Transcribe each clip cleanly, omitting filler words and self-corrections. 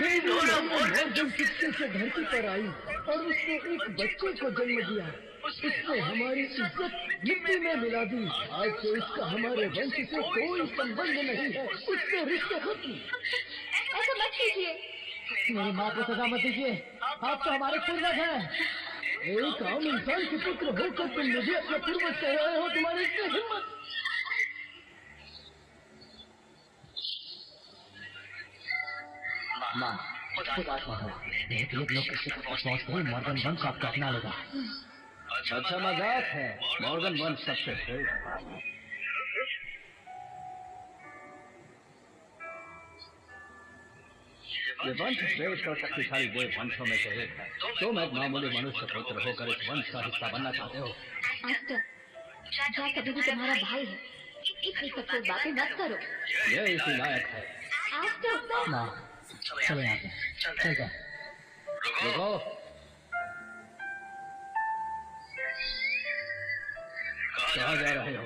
देवी Morgan किस्से से धरती पर आई और उसने एक बच्चे को जन्म दिया। उसने हमारी इज्जत मिट्टी में मिला दी। आज से उसका हमारे वंश से कोई संबंध नहीं है। उसके रिश्ते खत्म। ऐसा मत कीजिए। मेरी माँ को सजा मत दीजिए। आप तो हमारे पूर्वज हैं। एक आम इंसान के पुत्र होकर तुम मुझे अपने पूर्वज कह रहे हो। तुम्हारी इतनी हिम्मत। माँ उदास मत हो। बहुत लोग किसी को पहुँचते हैं मॉर्गन वंश आपको अपना लेगा। अच्छा मजाक है। मॉर्गन वंश सबसे श्रेष्ठ। ये वंश श्रेष्ठ और शक्तिशाली देव वंशों में से एक है। तुम एक मामूली मनुष्य पुत्र होकर इस वंश का हिस्सा बनना चाहते हो। जाक अभी भी तुम्हारा भाई है। इतनी कठोर बातें मत करो। ये इसी लायक है। माँ चलो यहाँ से। चल जा। रुको। कहाँ जा रहे हो?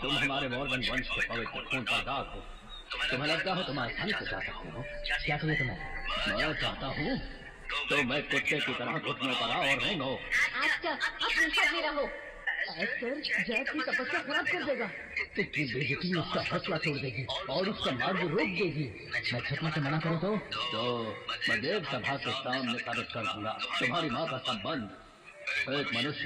तुम हमारे मॉर्गन वंश के पवित्र खून का दाग हो। तुम्हें लगता है तुम आसानी से जा सकते हो? क्या चाहिए तुम्हें? मैं चाहता हूँ तो मैं कुत्ते की तरह घुटनों पर आओ और रेंगो। अपने साथ में रहो। जैक की तपस्या खराब कर देगा। तेरी बेइज्जती उसका हौसला तोड़ देगी और उसका मार्ग रोक देगी। मैं छकने से मना करूँ तो मैं देव सभा के सामने साबित कर दूंगा तुम्हारी माँ का संबंध एक मनुष्य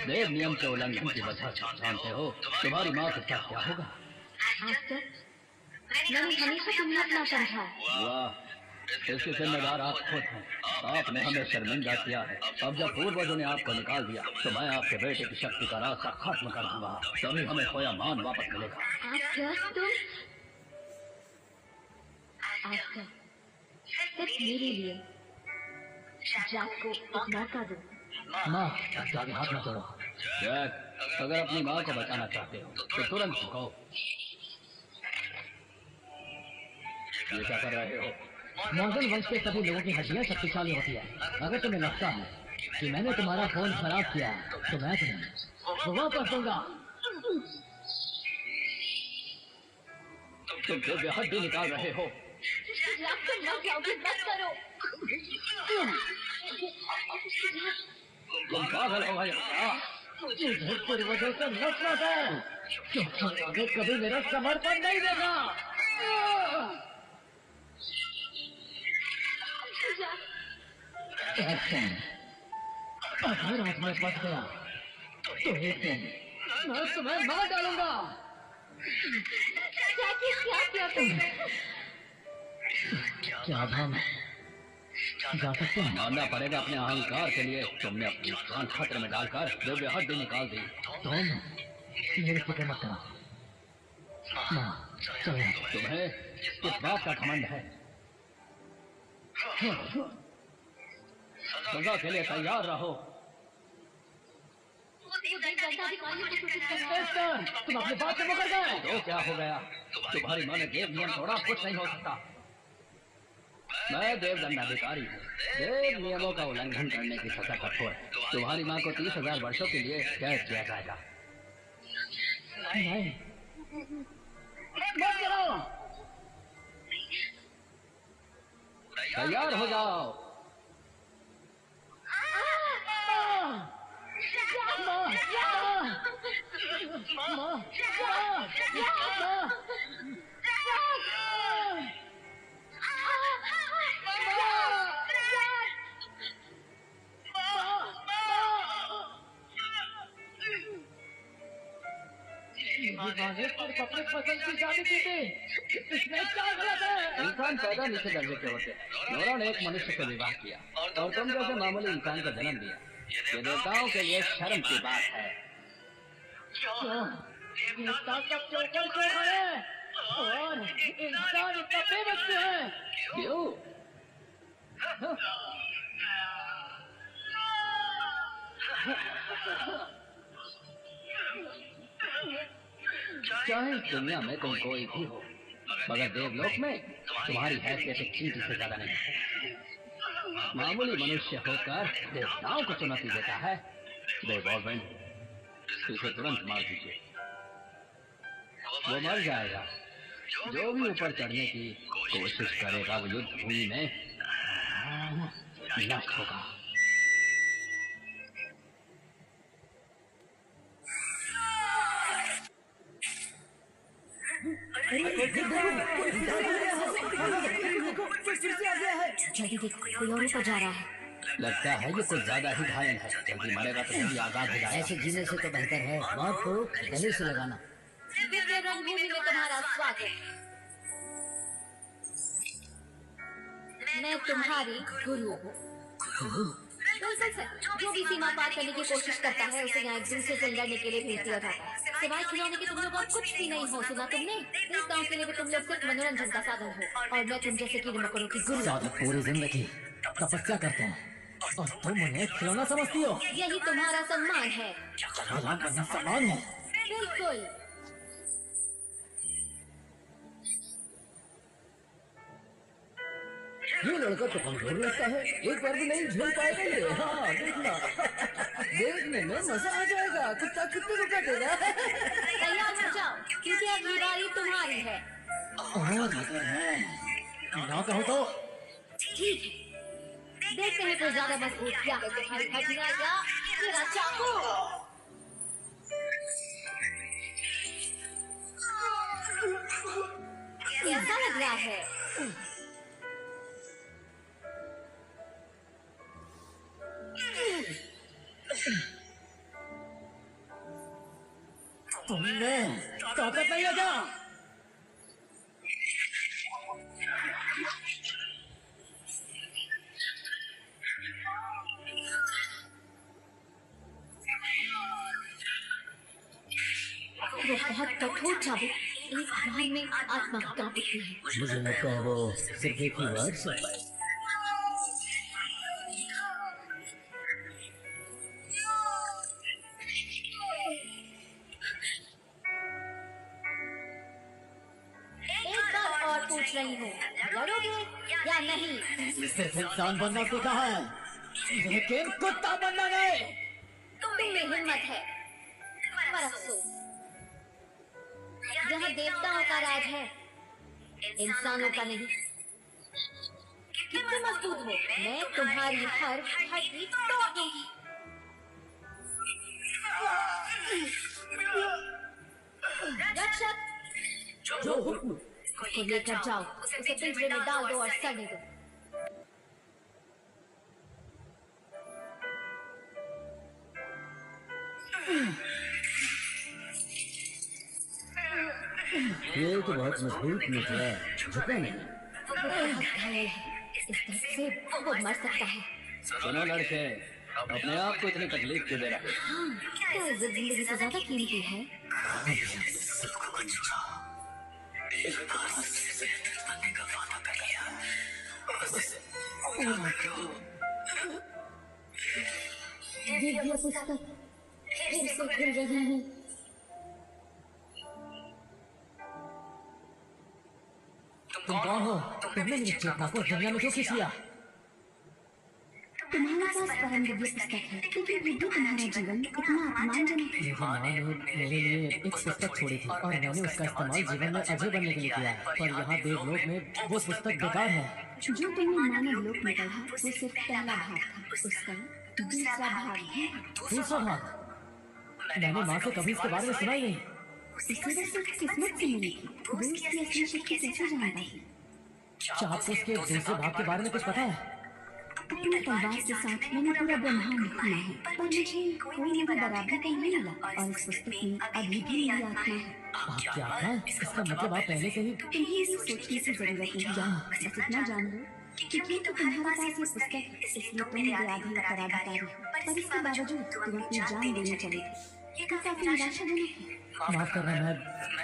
देव नियम के उल्लंघन की वजह से। जानते हो तुम्हारी माँ के साथ क्या होगा? मैंने हमेशा तुम्हें अपना समझा। वाह, इसके जिम्मेदार आप खुद हैं। आपने हमें शर्मिंदा किया है। अब जब पूर्वजों ने आपको निकाल दिया तो मैं आपके बेटे की शक्ति का रास्ता खत्म कर दूंगा। तभी हमें खोया मान वापस मिलेगा। सिर्फ मेरे लिए जैक को एक मौका दो। माँ जाके हाथ न तोड़ो। जैक अगर अपनी माँ को बचाना चाहते हो तो तुरंत झुको। ये क्या कर रहे हो? मॉर्गन वंश के सभी लोगों की हड्डियां शक्तिशाली होती है। अगर तुम्हें लगता है कि मैंने तुम्हारा खून खराब किया तो मैं तुम्हें वापस दूंगा। तुम दिव्य हड्डी निकाल रहे हो। तुम पागल हो गए क्या? मुझे पूर्वजों से नफरत है क्योंकि आगे कभी मेरा समर्थन नहीं देगा। अगर आज मैं बच गया तो एक दिन मैं तुम्हें मार डालूंगा। क्या हम जा सकते हैं? मानना पड़ेगा अपने अहंकार के लिए। तुमने अपनी जान खतरे में डालकर दिव्य हड्डी निकाल दी। तुम मेरी फिक्र मत करो। माँ चलो। तुम्हें किस बात का घमंड है? सजा के लिए तैयार रहो। तुम अपनी बात से मुकर गए। तो क्या हो गया? तुम्हारी माँ ने देव नियम तोड़ा, कुछ नहीं हो सकता। मैं देव दंडाधिकारी हूँ। देव नियमों का उल्लंघन करने की सजा कठोर है। तुम्हारी माँ को 30,000 वर्षों के लिए कैद किया जाएगा। नहीं मत करो। तैयार हो जाओ। अपने पसंद की शादी की थी। इसमें क्या गलत है? इंसान पैदा नीचे दर्जे के होते हैं। नोरा ने एक मनुष्य से विवाह किया और तुम जैसे मामूली इंसान को जन्म दिया। ये देवताओं के लिए शर्म की बात है। और इंसान इतना बेबस क्यों है? क्यों? चाहे दुनिया में तुम कोई भी हो, मगर देवलोक में तुम्हारी हैसियत एक चींटी से ज्यादा नहीं है। मामूली मनुष्य होकर देवताओं को चुनौती देता है। देवॉर्वेंट, इसे तुरंत मार दीजिए। वो मर जाएगा जो भी ऊपर चढ़ने की कोशिश करेगा वो युद्ध भूमि में नष्ट होगा। जल्दी देखो, कोई और ऊपर जा रहा है। लगता है ये कुछ ज्यादा ही घायल है, जल्दी मरेगा तो जल्दी आजाद हो जाएगा। ऐसे जीने से तो बेहतर है मौत को गले से लगाना। दिव्य रणभूमि में तुम्हारा स्वागत। मैं तुम्हारी गुरु हूँ। जो भी सीमा पार करने की कोशिश करता है उसे यहाँ दूसरे से लड़ने के लिए भेज दिया जाता है। सिवाय खिलौने के तुम लोग और कुछ भी नहीं हो, सुना तुमने? इस गांव के लिए भी तुम लोग सिर्फ मनोरंजन का साधन हो, और मैं तुम जैसे कीड़े मकोड़ों की गुरु। साधक पूरी जिंदगी तपस्या करते हैं और तुम उन्हें खिलौना समझती हो। यही तुम्हारा सम्मान है। सम्मान है? बिल्कुल। ये लड़का तो कमजोर लगता है, एक बार भी नहीं झेल पाएगा ये। हाँ देखना, देखने में मजा आ जाएगा। कुत्ता कितने को काटेगा? तैयार हो जाओ, क्योंकि अब ये बारी तुम्हारी है। ना कहो तो ठीक है, देखते हैं कोई ज्यादा मजबूत क्या है, तुम्हारी हड्डियां या मेरा चाकू। कैसा लग रहा है? तुमने ताकत नहीं है क्या? वो बहुत कठोर चाबुक एक बार में आत्मा काट देती है। मुझे लगता है वो सिर्फ एक ही वर्ड है। पूछ रही हूँ, लड़ोगे या नहीं? सिर्फ इंसान बनना सीखा है, लेकिन कुत्ता बनना नहीं। तुम में हिम्मत है, पर अफसोस यहाँ देवताओं का राज है, इंसानों का नहीं। कितने मजबूत हो, मैं तुम्हारी हर हड्डी तोड़ दूंगी। रक्षक, जो हुक्म। उसको लेकर जाओ, उसे पिंजरे में डाल दो और सड़ने दो। ये तो बहुत मजबूत निकला, झुका नहीं। वो बहुत घायल है, इस तरह से वो मर सकता है। सुनो लड़के, अपने आप को इतनी तकलीफ क्यों दे रहे हो? हाँ, क्या इज्जत जिंदगी से ज्यादा कीमती है? दिव्य पुस्तक फिर से खुल रही है। तुम कौन हो? तुमने मेरी चेतना को दुनिया में क्यों खींच लिया? तुम्हारे पास परम दिव्य पुस्तक है, लेकिन फिर भी तुम्हारा जीवन इतना अपमानजनक है। मेरी माँ ने मेरे लिए एक पुस्तक छोड़ी थी और मैंने उसका इस्तेमाल जीवन में अजय बनने के लिए किया है, पर यहाँ देवलोक में वो पुस्तक बेकार है। जो तुमने मानव लोक में पढ़ा वो सिर्फ पहला भाग था, उसका दूसरा भाग है। दूसरा भाग? मैंने माँ से कभी इसके बारे में सुना ही नहीं। इसे तो सिर्फ किस्मत से मिली थी, दोस्त की असली शक्ति कैसे जानता है? क्या आपको उसके दूसरे भाग के बारे में कुछ पता है? अपनी तलवार के साथ मैंने पूरा ब्रह्मांड घूमा है, पर मुझे कोई भी बराबरी कहीं नहीं मिला, और इस पुस्तक में अभी भी मेरी आत्मा है। आपकी आत्मा? इसका मतलब आप पहले से ही... तुम्हें इसे सोचने की जरूरत नहीं है, बस इतना जान लो क्योंकि तो तुम्हारे पास ये पुस्तक है, इसलिए तुम मेरे आधे उत्तराधिकारी हो, पर इसके बावजूद तुम अपनी जान देने चले थे। ये काफी निराशाजनक है। माफ करना,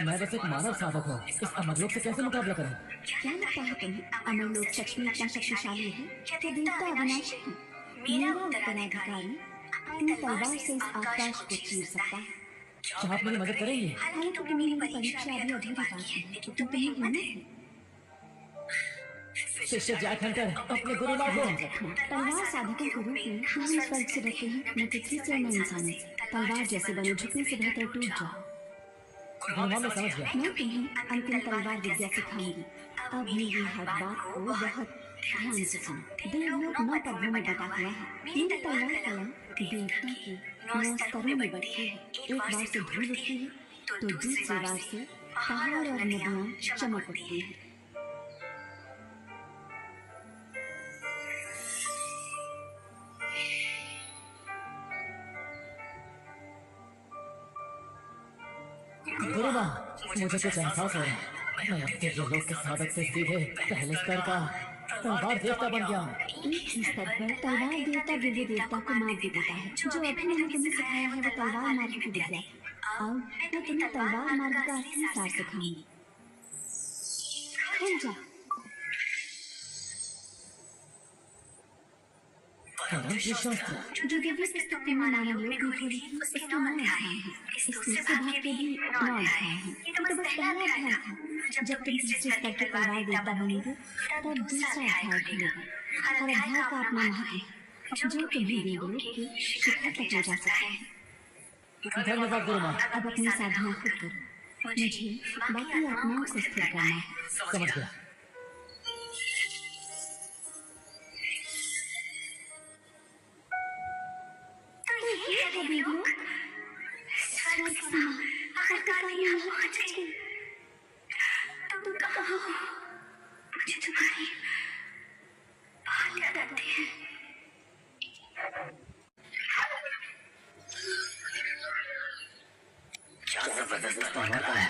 मैं बस एक मानव साधक हूँ। इस अमरलोक से कैसे मुकाबला करूँ? क्या लगता है तुम्हें अमरलोक सच में इतना शक्तिशाली है? क्या देवता अविनाशी है? मेरा उत्तराधिकारी अपनी तलवार से इस आकाश को चीर सकता है। क्या आप मेरी मदद करेंगे? हालांकि मेरी परीक्षा अभी अधूरी बाकी है, लेकिन तुम्हें हिम्मत है। शिष्य जैक हंटर, अपने गुरु माँ को। तलवार साधकों के रूप में हम स्वर्ग से डरते हैं, न पृथ्वी से न इंसानों से। तलवार जैसे बने झुकने से बेहतर टूट जाओ। गुरुमा मैं समझ गया। मैं तुम्हें अंतिम तलवार विद्या सिखाऊंगी। अब मेरी हर बात को बहुत ध्यान से सुनो। देवलोक 9 पर्वों में बटा हुआ है। मेरी तलवार कला देवता की 9 स्तरों में बढ़ती है। एक बार से धूल उठती है तो दूसरी बार से पहाड़ और नदियाँ चमक उठती हैं। गुरुमा मुझे कुछ एहसास हो रहा है। मैं अब देवलोक के साधक से सीधे पहले स्तर का तलवार देवता बन गया हूँ। एक ही स्तर पर तलवार देवता दिव्य देवता को मार भी देता है। जो अभी मैंने तुम्हें सिखाया है वो तलवार मार्ग की विद्या है। अब मैं तुम्हें तलवार मार्ग का असली सार सिखाऊंगी। खुल जा। जो दिव्य पुस्तक में मानव लोक में खोली थी उसके 9 अध्याय हैं। इस दूसरे भाग के भी 9 अध्याय हैं। ये तो बस पहला अध्याय था। जब तुम तीसरे स्तर के तलवार देवता बनेंगे तब दूसरा अध्याय खुलेगा। हर अध्याय का अपना महत्व है जो तुम्हें देवलोक के शिखर तक ले जा सकता है। धन्यवाद गुरुमा। अब अपनी साधना खुद करो। मुझे बाकी आत्माओं को स्थिर करना है। समझ गया। देवलोक स्वर्ग सीमा आखिरकार यहाँ पहुँच गई। तुम कहाँ हो? मुझे तुम्हारी बहुत याद आती है। क्या जबरदस्त तलवार का है।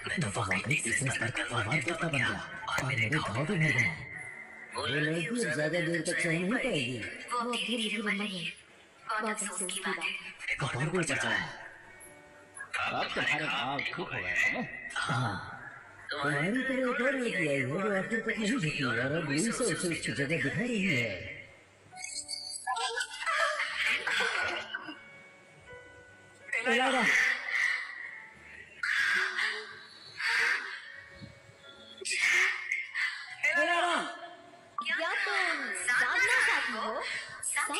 मैं तो वाकई तीसरे स्तर का तलवार देवता बन गया और मेरे घाव भी भर गए। वो लड़की अब ज्यादा देर तक सह नहीं पाएगी। वो धीरे धीरे मर गई। बहुत अफसोस की बात है। एक और भी ऊपर चढ़ा है। अब तुम्हारे घाव ठीक हो गए हैं। हाँ, तुम्हारी तरह एक और लड़की आई है जो आखिर तक नहीं झुकी और अब लूई से उसे उसकी जगह दिखा रही है। एलारा, एलारा, क्या तुम साधना साथ हो? साथ?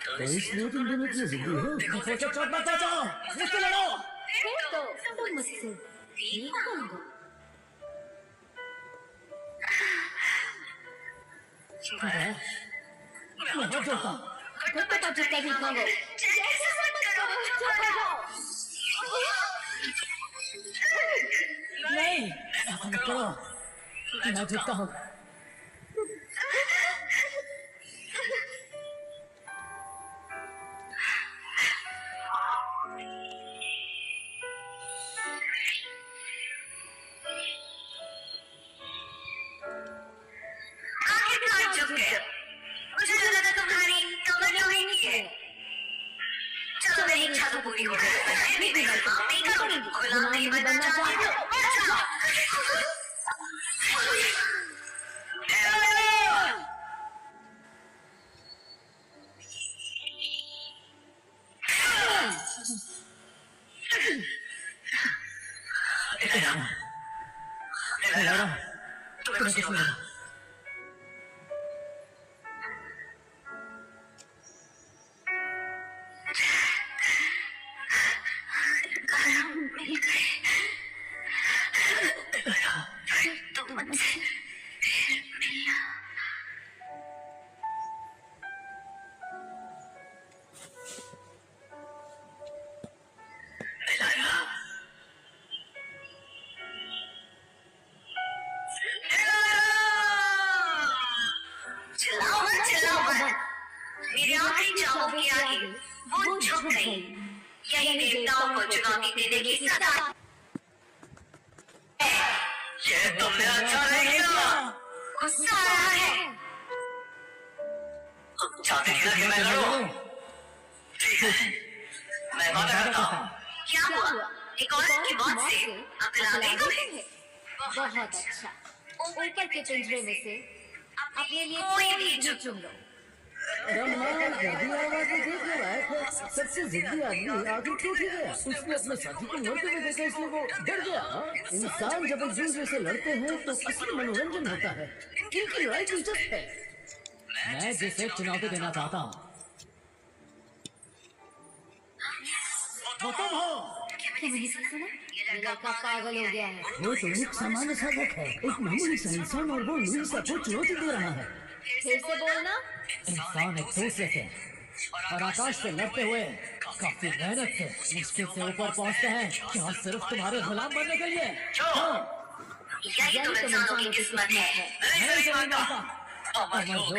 तो इसलिए तुम दोनों की जिंदगी हो। सोचो चोट मत जाओ, मुझसे लड़ो। फिर तो तुम मुझसे ठीक होंगे। मैं हाथ जोड़ता हूँ। खुद को जितना भी मांगो। जैसे मत करो, चुप हो जाओ। नहीं, ऐसा मत करो। मैं जीतता हूँ। मुझे लगा तुम्हारी कमर लोहे की है। चलो मेरी इच्छा तो पूरी हो गई। मैं नहीं करूंगी। गुलाम नहीं बनना चाहती हो? तुम्हें कुछ नहीं। वो झुक गई। यही देवताओं को चुनौती देने की सदा। ये तुमने अच्छा नहीं किया। गुस्सा आ रहा है। चाहते थे कि मैं लड़ूं? ठीक है, मैं वादा करता हूँ। क्या हुआ? एक औरत की मौत से अकला गई तुम्हें? बहुत अच्छा। ऊपर के पिंजरे में से अपने लिए कोई भी चुन लो। सबसे जिद्दी आदमी आगे टूट ही गया। उसने अपने साथी को मरते हुए देखा इसलिए वो डर गया। इंसान जब एक दूसरे से लड़ते हैं तो असली मनोरंजन होता है। इनकी लड़ाई दिलचस्प है। मैं जिसे चुनौती देना चाहता हूँ वो तुम हो। क्या मैंने सुना? ये लड़का पागल हो गया है। वो तो एक सामान्य साधक है, एक मामूली सा इंसान, और वो लुइसा को चुनौती दे रहा है। फिर से बोलना। इंसान एक दूसरे से और आकाश से लड़ते हुए काफी मेहनत से मुश्किल से ऊपर पहुंचते हैं। क्या सिर्फ तुम्हारे गुलाम बनने के लिए? यही तो इंसानों की किस्मत है। मैं नहीं मानता। अमर लोग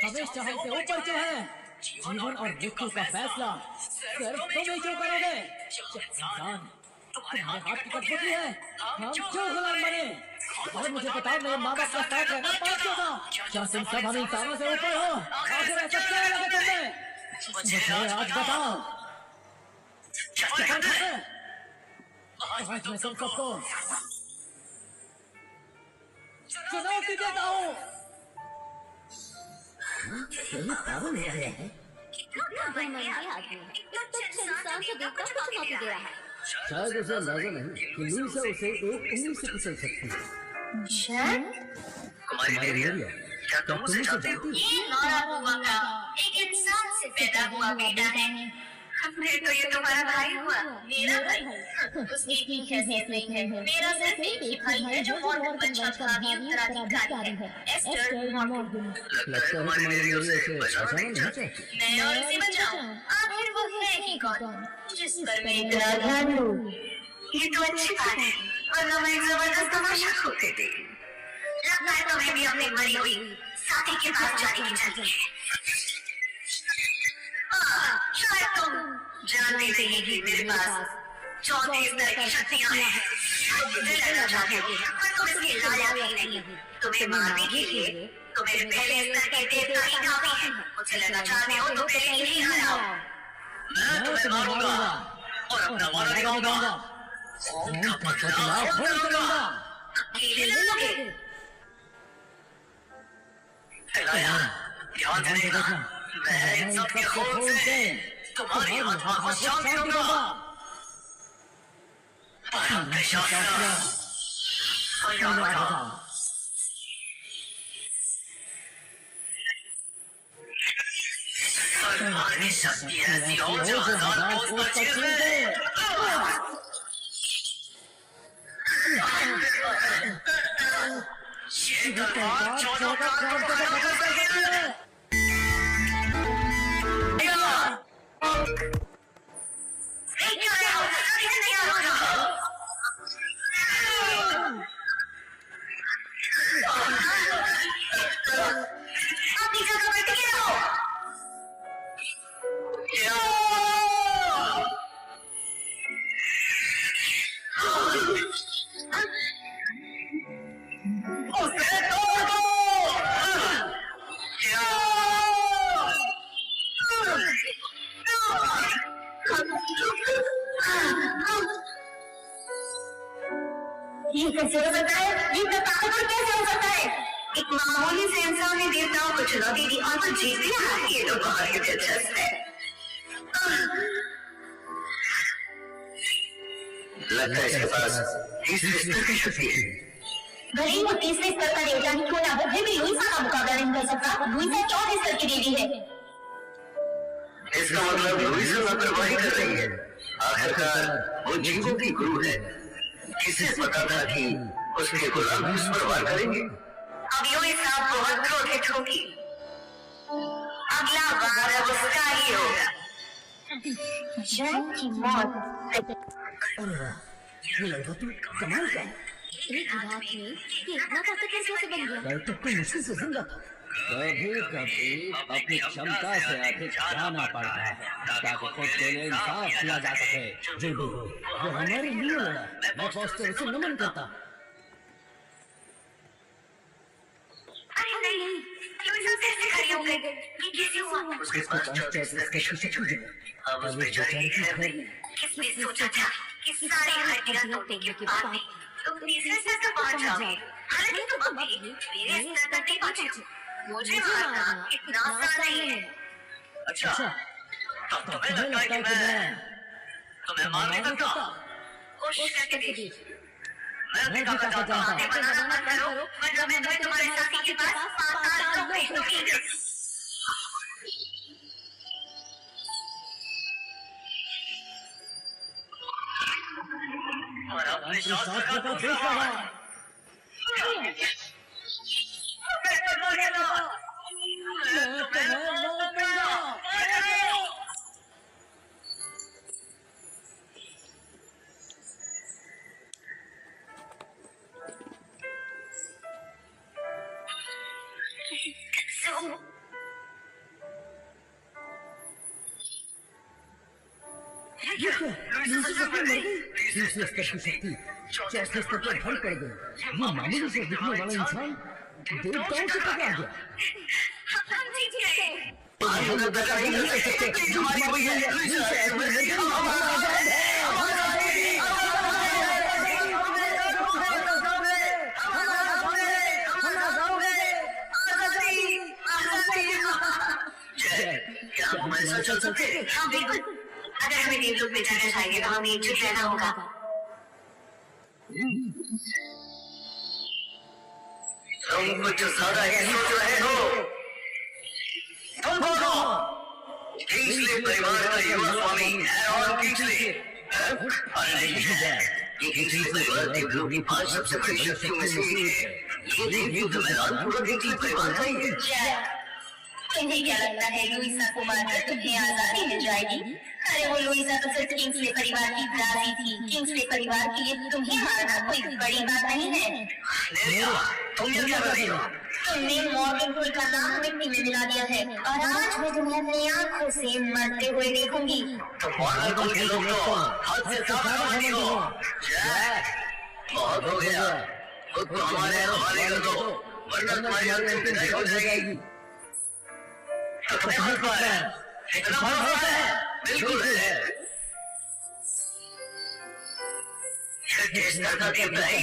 हमेशा हमसे ऊपर क्यों हैं? जीवन और मृत्यु का फैसला सिर्फ तुम ही क्यों करोगे? इंसान तुम्हारे हाथ की कठपुतली है, हम क्यों गुलाम बने? और मुझे बताओ, मेरे माँ बाप का साथ रहना पाप क्यों था? क्या तुम सब हम इंसानों से ऊपर हो? आखिर ऐसा क्या लगा तुमने? मुझे आज बताओ। आज मैं तुम सबको चुनौती देता हूँ। यही पागल हो गया है। घमंडी आदमी है। एक तुच्छ इंसान से देवता को चुनौती दे रहा है। शायद उसे अंदाजा नहीं कि लुइसा उसे एक उंगली से कुचल सकती है। कुमारी मेरिया, क्या तुम उसे जानती हो? ये नौरा बुआ का एक इंसान से पैदा हुआ बेटा है। फिर तो ये तुम्हारा भाई हुआ। मेरा भाई उसकी इतनी हैसियत नहीं है। मेरा सिर्फ एक ही भाई है जो मॉर्गन वंश का भावी उत्तराधिकारी है, एस्टर मॉर्गन। लगता है तुम्हारी मेरिया उसे बचाना नहीं चाहती। मैं और इसे बचाऊं, आखिर वो है ही कौन जिस पर मैं इतना ध्यान दूं? ये तो अच्छी बात है, वरना मैं एक जबरदस्त तमाशा खोते थी। लगता है तुम्हें भी अपनी मरी हुई साथी के पास जाने की जल्दी है। शायद तुम जानते नहीं कि मेरे पास 34 तरह की शक्तियां हैं। मुझे लड़ना चाहते हो, पर तुम इसके लायक ही नहीं। तुम्हें मारने के लिए तो मेरे पहले स्तर के देवता ही काफी हैं। मुझे लड़ना चाहते हो तो पहले ही हराओ। मैं तुम्हें मारूंगा और अपना वादा निभाऊंगा। खून का बदला खून करूंगा। अकेले लड़ोगे? ध्यान से देखना, मैं इन सब के खून से तुम्हारी आत्मा को शांत करूंगा। परम शास्त्र सर्वांगी शक्ति ऐसी हो जो 1000 कोस पर चीर दे। ये तलवार 14 करोड़ को खत्म कर सकती है। ये कैसे हो सकता है? ये इतना ताकतवर कैसे हो सकता है? एक मामूली से इंसान ने देवताओं को चुनौती दी और वो जीत गया। ये तो बहुत ही दिलचस्प है। लगता है इसके पास तीसरे स्तर की शक्ति है। भले ही वो तीसरे स्तर का देवता ही क्यों ना हो, फिर भी लुइसा का मुकाबला नहीं कर सकता। लुइसा 14 स्तर की देवी है। इसका मतलब लुइसा लापरवाही कर रही है। आखिरकार वो जीवों की गुरु है। किसे पता था कि उसके गुलाम उस पर वार करेंगे? अब यूं इस रात बहुत क्रोधित होगी। अगला वार अब उसका ही होगा। जय की मौत। अरे वाह, ये लड़का तो कमाल का है। एक रात में ये इतना ताकतवर कैसे बन गया? कल तक तो मुश्किल से जिंदा था। कभी कभी अपनी क्षमता से अधिक जाना पड़ता है ताकि खुद के लिए इंसाफ किया जा सके। जो भी हो, वो हमारे लिए लड़ा। मैं पहुंचते उसे नमन करता। अरे नहीं, लुइसा कैसे खड़ी हो गई? ये कैसे हुआ? उसके पास 34 स्तर की शक्ति है। अब उस बेचारे की खैर नहीं। किसने सोचा था कि सारी हड्डियां तोड़ने के बाद भी तुम तीसरे स्तर तक पहुंच जाओगे? हालांकि तुम अभी मेरे स्तर तक नहीं पहुंचे हो। मुझे मारना इतना आसान नहीं है। अच्छा, तब तुम्हें लगता है कि मैं तुम्हें मार नहीं सकता? कोशिश करके देखिए। मैं भी ताकत जानता हूँ। आगे बनाना मत करो, वरना मैं तुम्हारे साथी के पास पाताल लोक भेज दूंगी। शास्त्र का दूसरा भाग। तीसरे स्तर की शक्ति चौथे स्तर पर भंग कर गई। ये मामूली से दिखने वाला इंसान देवताओं से टकरा गया। क्या हम ऐसा चल सकते? हाँ बिल्कुल। अगर हमें देवलोक में जाना चाहिए तो हमें एकजुट रहना होगा। तुम कुछ ज्यादा ही सोच रहे हो। तुम कौन हो? किंग्सले परिवार का युवा स्वामी एरॉन किंग्सले। अरे नहीं है, ये किंग्सले परिवार देवलोक की 5 सबसे बड़ी शक्तियों में से एक है। ये देवयुद्ध मैदान पूरा किंग्सले परिवार का ही है। तुम्हें क्या लगता है लुइसा को मारकर तुम्हें आजादी मिल जाएगी? अरे वो लुइसा तो सिर्फ किंग्सले परिवार की दासी थी। किंग्सले परिवार के लिए तुम्हें मारना कोई बड़ी बात नहीं है। तुम ये क्या कर रही हो? तुमने मॉर्गन फूल का नाम मिट्टी में मिला दिया है और आज मैं तुम्हें अपनी आंखों से मरते हुए देखूंगी। तो मॉर्गन फूल के लोग तो हद से ज्यादा समझती हो। बहुत हो गया। खुद तो हमारे हवाले कर दो वरना तुम्हारी अंतिम विदाई हो जाएगी। तो तुम्हें हक है, इतना भरोसा है? बिल्कुल है। किस तरह के भाई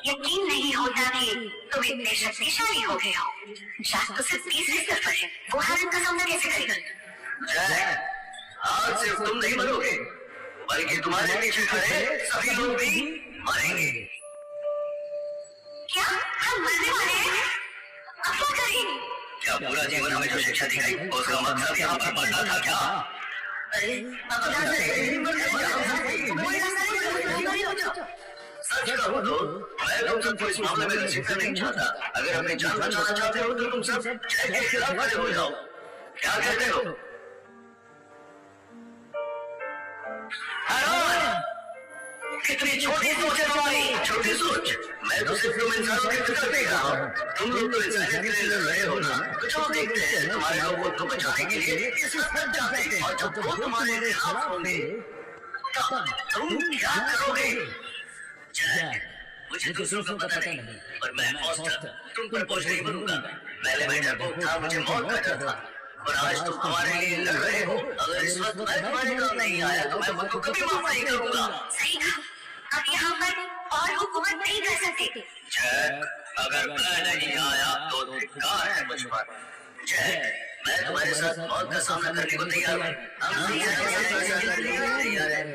यकीन नहीं होता कि तुम इतने शक्तिशाली हो गए हो। शायद तो सिर्फ 30 स्तर पर है, वो हारन का सामना कैसे करेगा? आज सिर्फ तुम नहीं मरोगे बल्कि तुम्हारे पीछे खड़े सभी लोग भी मरेंगे। क्या हम मरने वाले हैं? अब क्या करेंगे? क्या पूरा जीवन हमें जो शिक्षा दिखाई उसका मकसद यहाँ पर पढ़ना था क्या? सच कहो तो मैं तुम सबको इस मामले में घसीटना नहीं चाहता। अगर अपनी जान बचाना चाहते हो तो तुम सब जय के खिलाफ खड़े हो जाओ। क्या कहते हो? कितनी छोटी सोच है तुम्हारी। छोटी सोच? मैं तो सिर्फ तुम इंसानों की फिक्र देख रहा हूँ। तुम लोग तो इंसानियत के लिए लड़ रहे हो ना। तो जो देखते हैं तुम्हारे लोगों को बचाने के लिए इस स्तर जाते हैं और जब वो तुम्हारे खिलाफ होंगे तब तुम क्या करोगे? मुझे दूसरों को पता नहीं पर मैं फॉस्टर तुम पर बोझ नहीं बनूंगा। पहले मैं डरपोक था, मुझे मौत का डर था और आज तुम हमारे लिए लड़ रहे हो। अगर इस वक्त मैं तुम्हारे काम नहीं आया तो मैं खुद को कभी माफ नहीं करूंगा। सही कहा। अब यहाँ पर और हुकूमत नहीं कर सकते। जैक, अगर मैं नहीं आया तो धिक्कार है मुझ पर। जैक, मैं तुम्हारे साथ मौत का सामना करने को तैयार हूँ। हम तैयार हैं।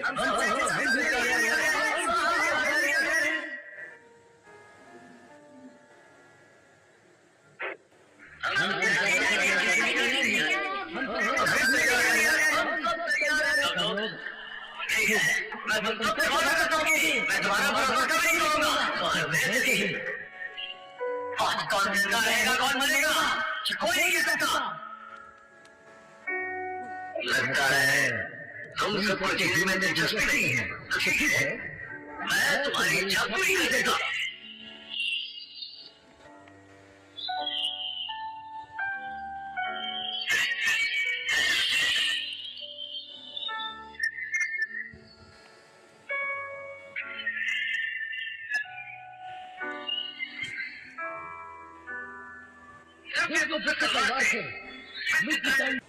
मैं तुम्हारा भरोसा कभी नहीं करूंगा। कौन जिंदा रहेगा कौन मरेगा कोई नहीं कह सकता। लगता है तुम सबको चीज में दिलचस्पी नहीं है तो ठीक है मैं तुम्हारी इच्छा पूरी कर देता।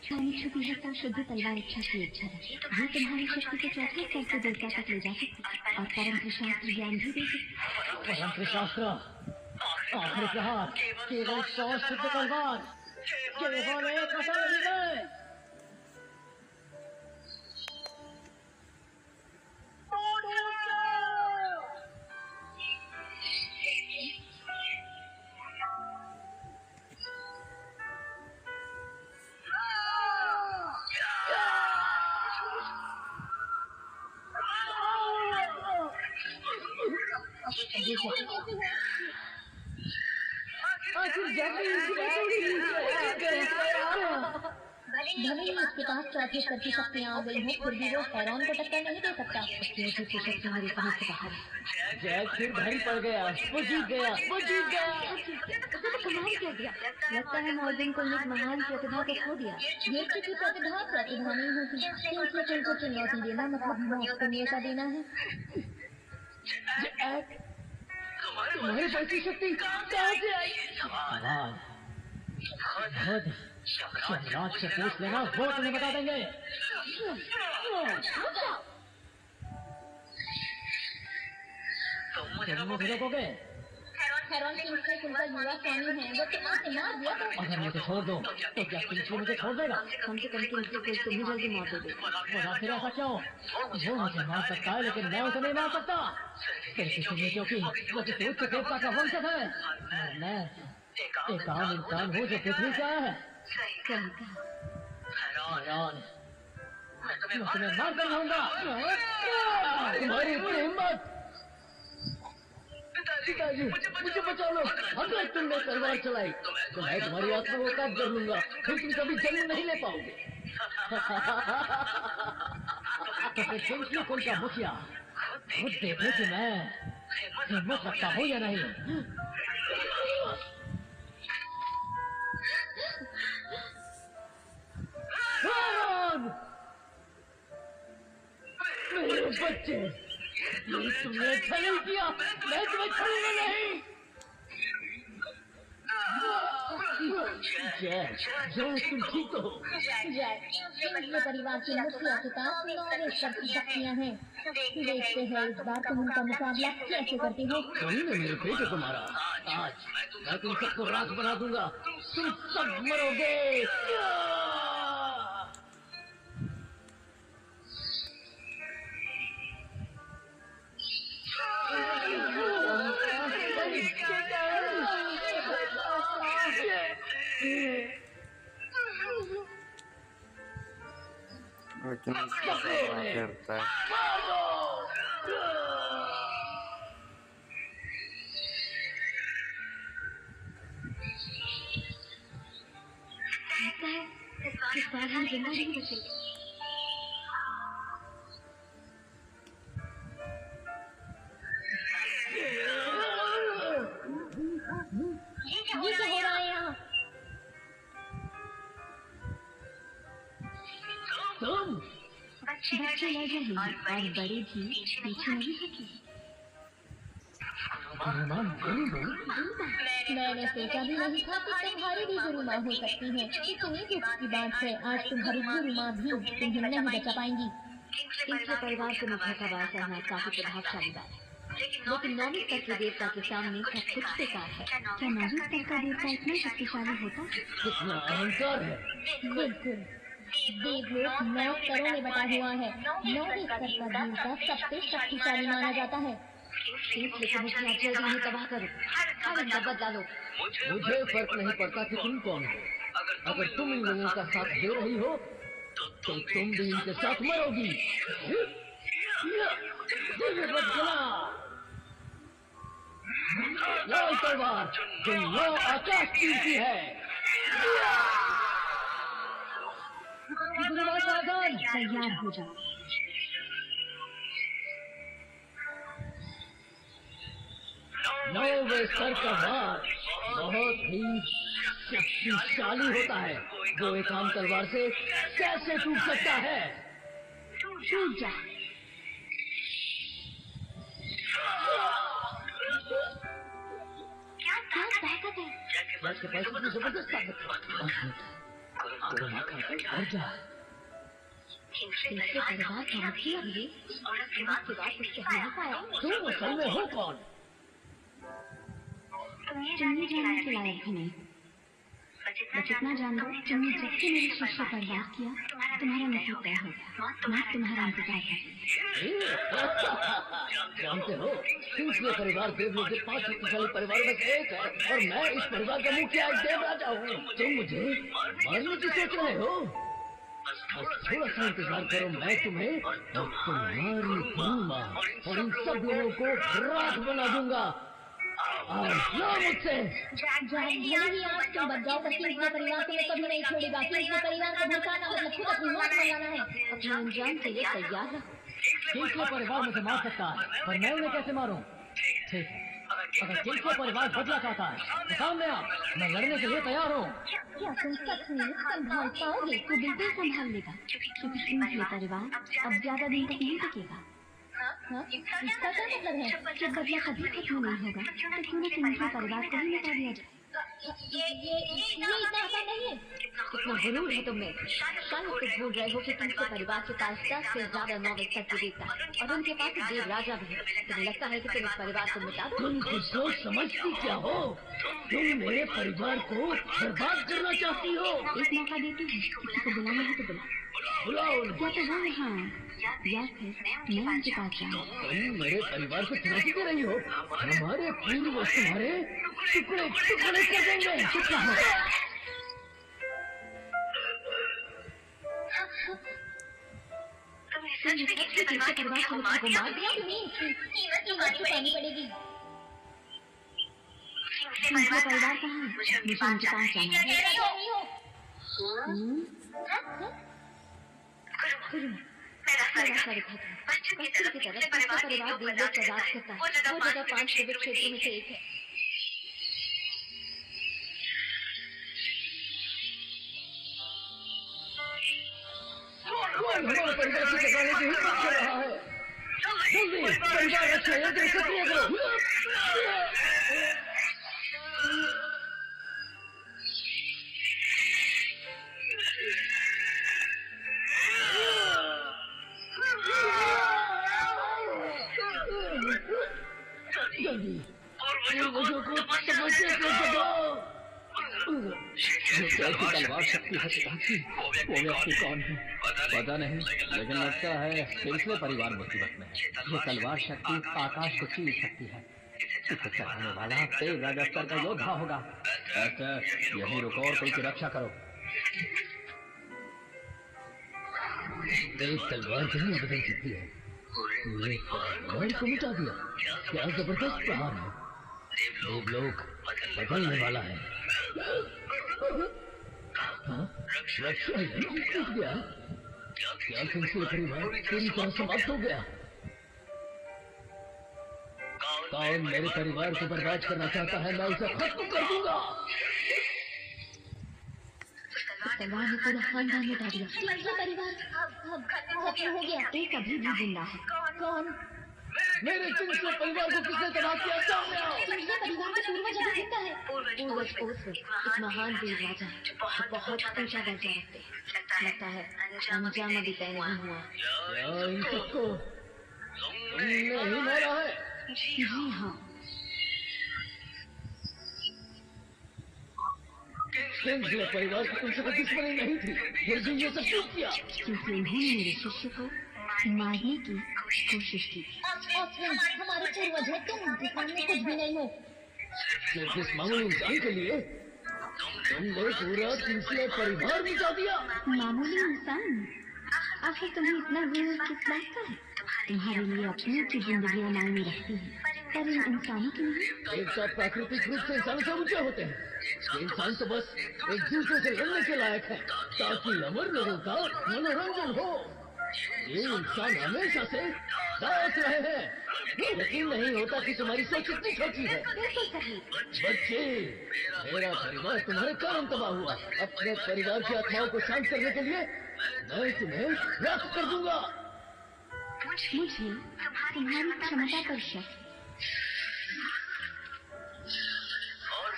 छुपी है तो शुद्ध तलवार इच्छा की इच्छा है। ये तुम्हारी शक्ति के चौथे स्तर से देवता तक ले जा सकती और परंत्र शास्त्र ज्ञान भी दे सकती। परंत्र शास्त्र आखिरी प्रहार केवल 100 शुद्ध तलवार केवल एक अटल विजय। बेशक। आखिर जैकली भले ही उसके पास चौथे स्तर की शक्तियाँ आ गई हैं, फिर भी वो हेरॉन को टक्कर नहीं दे सकता। क्योंकि शक्ति हमारी समझ से बाहर है। जैक फिर भारी पड़ गया, वो जीत गया। तो कमाल कर दिया। लगता है मॉर्गन को एक महान प्रतिभा को खो दिया। ये किसी प्रतिभा नहीं होती, किसी को चुनौती देना मतलब मौत को न्योता देना है। जैक, तुम्हारी बड़ी शक्ति कहाँ से आई? शहनाज से पूछ लेना, वो तुम्हें बता देंगे। तुम मुझे रोकोगे? हेरॉन किंग्सले उनका युवा स्वामी है, वो तुम्हें मार दिया तो अगर मुझे छोड़ दो तो क्या किंग्सले मुझे छोड़ देगा? कम से कम किंग्सले को तुम्हें जल्दी मार दोगे। फिर ऐसा क्यों? वो मुझे मार सकता है लेकिन मैं उसे नहीं मार सकता। फिर किसी क्योंकि वो किसी उच्च देवता का वंशज है। मैं एक आम इंसान हूँ जो पृथ्वी से आया है। हेरॉन, मैं तुम्हें मार कर लाऊंगा। तुम्हारी इतनी हिम्मत! पिताजी, मुझे बचा लो। अगर तुमने तलवार चलाई तो मैं तुम्हारी आत्मा को काट कर लूंगा, फिर तुम कभी जन्म नहीं ले पाओगे। तो फिर किंग्सले कुल का मुखिया खुद देखो कि मैं हिम्मत रखता हूँ या नहीं। मेरे बच्चे, तुमने अच्छा नहीं किया। मैं तुम्हें छोड़ूंगा नहीं। तुम ठीक तो हो? किंग्सले परिवार के मुखिया के पास 9वें स्तर की शक्तियाँ हैं। देखते हैं इस बार तुम उनका मुकाबला कैसे करते हो। तुमने मेरे बेटे को मारा, आज मैं तुम सबको राख बना दूंगा। तुम सब मरोगे। करता है। इस बार हम जिंदा नहीं बचेंगे। ये क्या हो रहा है यहाँ? तुम बच्चे लगे हैं और बड़े भी पीछे नहीं हटे। मैंने सोचा भी नहीं था कि तुम्हारी भी गुरु माँ हो सकती है। इतनी दुख की बात है, आज तुम्हारी गुरु माँ भी तुम्हें नहीं बचा पाएंगी। किंग्सले परिवार के मुखिया का वार करना काफी प्रभावशाली बात है, लेकिन 9वें स्तर के देवता के सामने सब कुछ बेकार है। क्या 9वें स्तर का देवता इतना शक्तिशाली होता? कितना अहंकार है। बिल्कुल, देवलोक 9 स्तरों में बटा हुआ है। 9वें स्तर का देवता सबसे शक्तिशाली माना जाता है। किंग्सले के मुखिया जल्दी उन्हें तबाह करो, हर उनका बदला लो। मुझे फर्क नहीं पड़ता कि तुम कौन हो। अगर तुम इन लोगों का साथ दे रही हो तो तुम भी इनके साथ मरोगी। लाल तलवार जो 9 आकाश की है। गुरुवार सावधान, तैयार हो जाओ। नौवें स्तर का वार बहुत ही शक्तिशाली होता है। वो एक आम तलवार से कैसे टूट सकता है? टूट जा। क्या ताकत है? जैसे पास इतनी जबरदस्त ताकत है। किंग्सले परिवार का मुखिया भी औरत के बाद कुछ कह नहीं पाया। तुम असल में हो कौन? तुमने जानने के लायक भी नहीं। बस इतना जान लो, तुमने जब से मेरे शिष्य पर वार किया, तुम्हारा नसीब तय हो गया। मौत तुम्हारा इंतजार है। जानते हो, किंग्सले परिवार देवलोक के 5 शक्तिशाली परिवार में से एक है और मैं इस परिवार का मुखिया देवराजा हूँ। तुम मुझे मारने की सोच रहे हो? थोड़ा सा इंतजार करो, मैं तुम्हें तुम्हारी दूंगा और इन सब लोगों को राख बना दूंगा। लो मुझसे। भले ही आज तुम बच जाओ, पर किंग्सले परिवार तुम्हें कभी नहीं छोड़ेगा। किंग्सले परिवार को भड़काना मतलब खुद अपनी मौत मनाना है। अपने अंजाम के लिए तैयार रहो। किंग्सले परिवार मुझे मार सकता है, पर मैं उन्हें कैसे मारूं? ठीक है, अगर किंग्सले परिवार बदला चाहता है तो सामने आ, मैं लड़ने के लिए तैयार हूँ। क्या तुम सच में संभाल पाओगे? तो बिल्कुल संभाल लेगा, क्योंकि किंग्सले परिवार अब ज्यादा दिन तक नहीं टिकेगा। हाँ? इसका क्या मतलब है? जब बदला कभी खत्म नहीं होगा तो क्यों न किंग्सले परिवार को ही मिटा दिया जाए। ये इतना आसान नहीं है। कितना गुरूर है तुम में। शायद तुम भूल रहे हो कि किंग्सले परिवार के पास 10 से ज्यादा नॉवेल तक विजेता और उनके पास देव राजा भी है। तुम्हें लगता है कि तुम इस परिवार को मिटा दो? तुम खुद को समझती क्या हो? तुम मेरे परिवार को बर्बाद करना चाहती हो। एक मौका देती हूँ, किसी को बुलाना है तो बुलाओ। या तो वो यहाँ या फिर मैं उनके पास जाऊँ। तुम मेरे परिवार को चुनौती दे रही हो? हमारे पूर्वज तुम्हारे टुकड़े टुकड़े कर देंगे। चुप रहो। तुमने सच में किंग्सले परिवार को मार दिया? कीमत चुकानी पड़ेगी। किंग्सले परिवार कहाँ है? मुझे उनके पास जाना है। मेरा सारे बच्चों की तरफ किंग्सले परिवार देवलोक पर राज करता है। वो जगह 5 विविध क्षेत्रों में से एक है। हमारे परिवार से टकराने की हिम्मत कर रहा है। जल्दी परिवार रक्षा यंत्र सक्रिय करो। जल्दी पूर्वजों को तपस्या कर दो। कैसी तलवार शक्ति है पिता की? वो व्यक्ति कौन है पता नहीं, लेकिन लगता है किंग्सले परिवार मुसीबत में है। ये तलवार शक्ति आकाश को चीर सकती है। इसे चढ़ाने वाला तेज राजा स्तर का योद्धा होगा। यही रुको और कोई रक्षा करो। तेज तलवार कहीं बदल सकती है। परिवार को मिटा दिया। क्या जबरदस्त प्रहार है। देवलोक बदलने वाला है। रक्षा टूट गया। क्या किंग्सले परिवार पूरी तरह समाप्त हो गया? कौन मेरे परिवार को बर्बाद करना चाहता है? मैं उसे खत्म कर दूंगा। तलवार ने पूरा खानदान मिटा दिया। किंग्सले परिवार अब खत्म हो गया। एक अभी भी जिंदा है। कौन? मेरे किंग्सले परिवार को किसने तबाह किया? सामने आओ। किंग्सले परिवार का पूर्वज अभी जिंदा है। पूर्वज ओसवे एक महान वीर राजा है जो बहुत ऊंचा दर्जा रखते हैं। लगता है अंजाम अभी तय नहीं हुआ। क्या इन सबको तुमने ही मारा है? जी हाँ। किंग्सले परिवार की तुमसे कोई दुश्मनी नहीं थी, फिर भी ये सब क्यों किया? क्योंकि उन्होंने मेरे शिष्य को मारने की कोशिश की। हमारे पूर्वज है, तुम सामने कुछ भी नहीं हो। सिर्फ इस मामूली इंसान के लिए तुमने पूरा किंग्सले परिवार मिटा दिया। मामूली इंसान? आखिर तुम्हें इतना गुरूर किस बात का है? तुम्हारे लिए अपनी की जिंदगियां मायने रखती हैं, पर इन इंसानों की नहीं। एक साथ प्राकृतिक रूप से इंसान से ऊंचे होते हैं। ये इंसान तो बस एक दूसरे से लड़ने के लायक है ताकि अमर लोगों का मनोरंजन हो। ये इंसान हमेशा से साथ रहे हैं। यकीन नहीं होता कि तुम्हारी सोच कितनी छोटी है। बिल्कुल सही। बच्चे, मेरा परिवार तुम्हारे कारण तबाह हुआ। अपने परिवार की आत्माओं को शांत करने के लिए मैं तुम्हें राख कर दूंगा। मुझे तुम्हारी क्षमता पर शक है।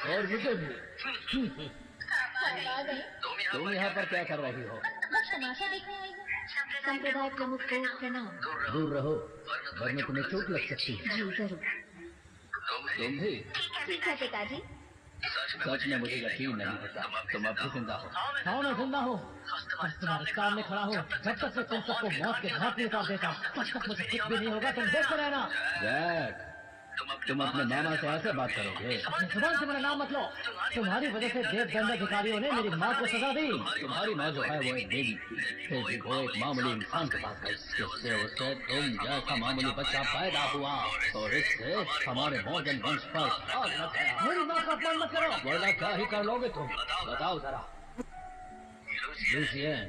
और मुझे भी। तुम यहाँ पर क्या कर रही हो? बस तमाशा देखने आई हूँ। संप्रदाय प्रमुख को प्रणाम। दूर रहो, वरना तुम्हें चोट लग सकती है। जी जरूर। तुम भी? ठीक है पिताजी। सच में मुझे यकीन नहीं होता तुम अब भी जिंदा हो। हाँ मैं जिंदा हूँ। बस तुम्हारे सामने खड़ा हो। जब तक मैं तुम सबको मौत के घाट में उतार देता तब तक मुझे कुछ भी नहीं होगा। तुम देखते रहना। जैक, तुम अपने मामा से ऐसे बात करोगे? अपने जुबान से मेरा नाम मत लो। तुम्हारी वजह से देव दंडाधिकारियों ने मेरी माँ को सजा दी। तुम्हारी माँ जो है वो एक देवी थी, फिर भी वो एक मामूली इंसान के पास गई, जिससे उससे तुम जैसा मामूली बच्चा पैदा हुआ और इससे हमारे मॉडर्न वंश पर आग लग गया। मेरी माँ का अपमान मत करो। वरना क्या ही कर लोगे तुम? बताओ जरा। लूसियन,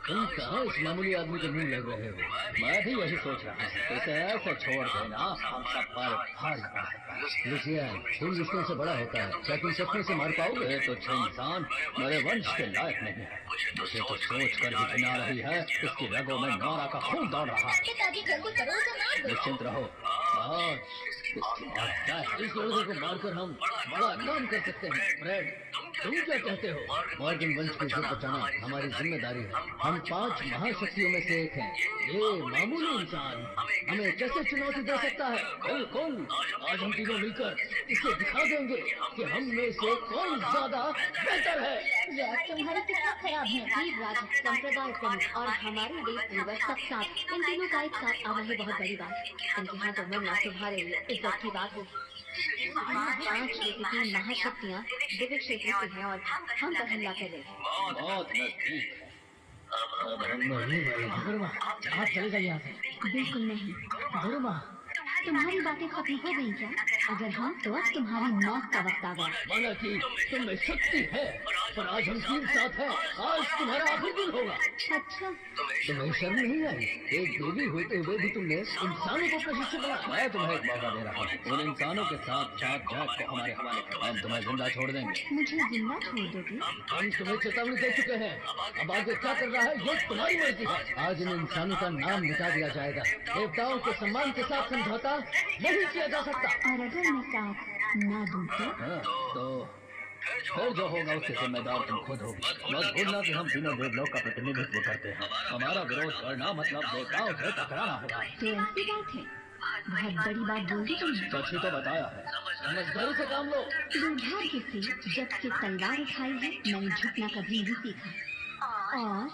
तुम कहाँ इस मामूली आदमी के मुंह लग रहे हो? मैं भी यही सोच रहा हूँ, इसे ऐसे छोड़ देना हम सब पर भारी पड़ेगा। लूसियन, तुम जिसमें से बड़ा होता है, क्या तुम सपने से मार पाओगे? तो इंसान मेरे वंश के लायक नहीं है। मुझे तो सोच कर भी घिना रही है, इसकी रगों में नौरा का खून दौड़ रहा है। निश्चिंत रहो, इस लड़के को मारकर हम बड़ा काम कर सकते हैं। फ्रेड, तुम क्या कहते हो? मॉर्गन वंश की इज्जत बचाना हमारी जिम्मेदारी है। हम 5 महाशक्तियों में से एक हैं। ये मामूली इंसान हमें कैसे चुनौती दे सकता है? बिल्कुल, आज हम तीनों मिलकर इसे दिखा देंगे कि हम में से कौन ज्यादा बेहतर है। राज तुम्हारी कितना खराब है। वीर राज, संप्रदाय प्रमुख और हमारे देव पूर्वज सब साथ, इन तीनों का एक साथ आना है बहुत बड़ी बात। इनके हाथों में ना तुम्हारे लिए इज्जत की बात होगी। 5 की महाशक्तियाँ दिव्य क्षेत्र की हैं और हम पर हमला करेंगे। बहुत नजदीक है। गुरुमा, आप चले जाइए यहाँ से। बिल्कुल नहीं। गुरुमा, तुम्हारी बातें खत्म हो गई क्या? अगर हाँ तो अब तुम्हारी मौत का वक्त आ गया। माना कि तुम में शक्ति है, पर आज हम 3 साथ हैं। आज तुम्हारा आखिरी दिन होगा। अच्छा, तुम्हें शर्म नहीं आई? एक देवी होते हुए भी तुमने इंसानों को प्रशिक्षण बनाया। मैं तुम्हें एक मौका दे रहा हूँ, उन इंसानों के साथ जैक को हमारे हवाले करो। हम तुम्हें जिंदा छोड़ देंगे। मुझे जिंदा छोड़ दोगे? हम तुम्हें चेतावनी दे चुके हैं, अब आगे क्या कर रहा है ये तुम्हारी मर्जी है। आज इन इंसानों का नाम मिटा दिया जाएगा। देवताओं के सम्मान के साथ समझौता नहीं किया जा सकता। और अगर मैं साथ ना दूं तो फिर जो होगा उसके जिम्मेदार तुम खुद होगी। मत भूलना कि हम तीनों देवलोक का प्रतिनिधित्व करते हैं। हमारा विरोध करना मतलब देवताओं से टकराना होगा। तो ऐसी बात है, बहुत बड़ी बात बोल दी तुमने। सच ही तो बताया है, समझदारी से काम लो। दुर्भाग्य से जब से तलवार उठाई है मैंने झुकना कभी नहीं सीखा, और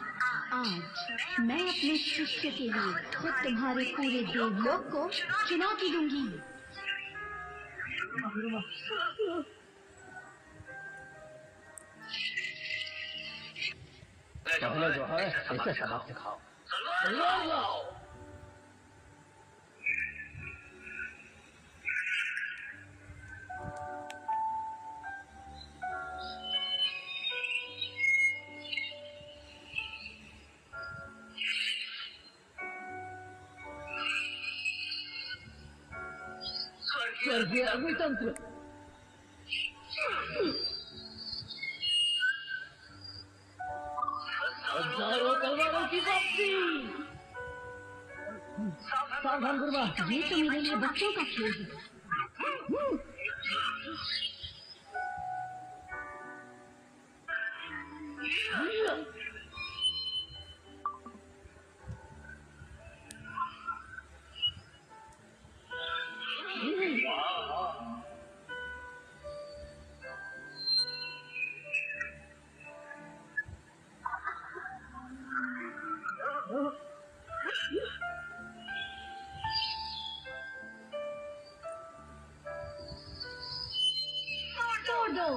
आज मैं अपने शिष्य के लिए खुद तुम्हारे पूरे देवलोक को चुनौती दूंगी। पहले जो है इसे सबक सिखाओ। तैयार लाओ। स्वर्गीय अग्नितंत्र, हजारों तलवारों की वापसी। सावधान गुरुमा। ये तो मेरे लिए बच्चों का खेल है। तोड़ दो।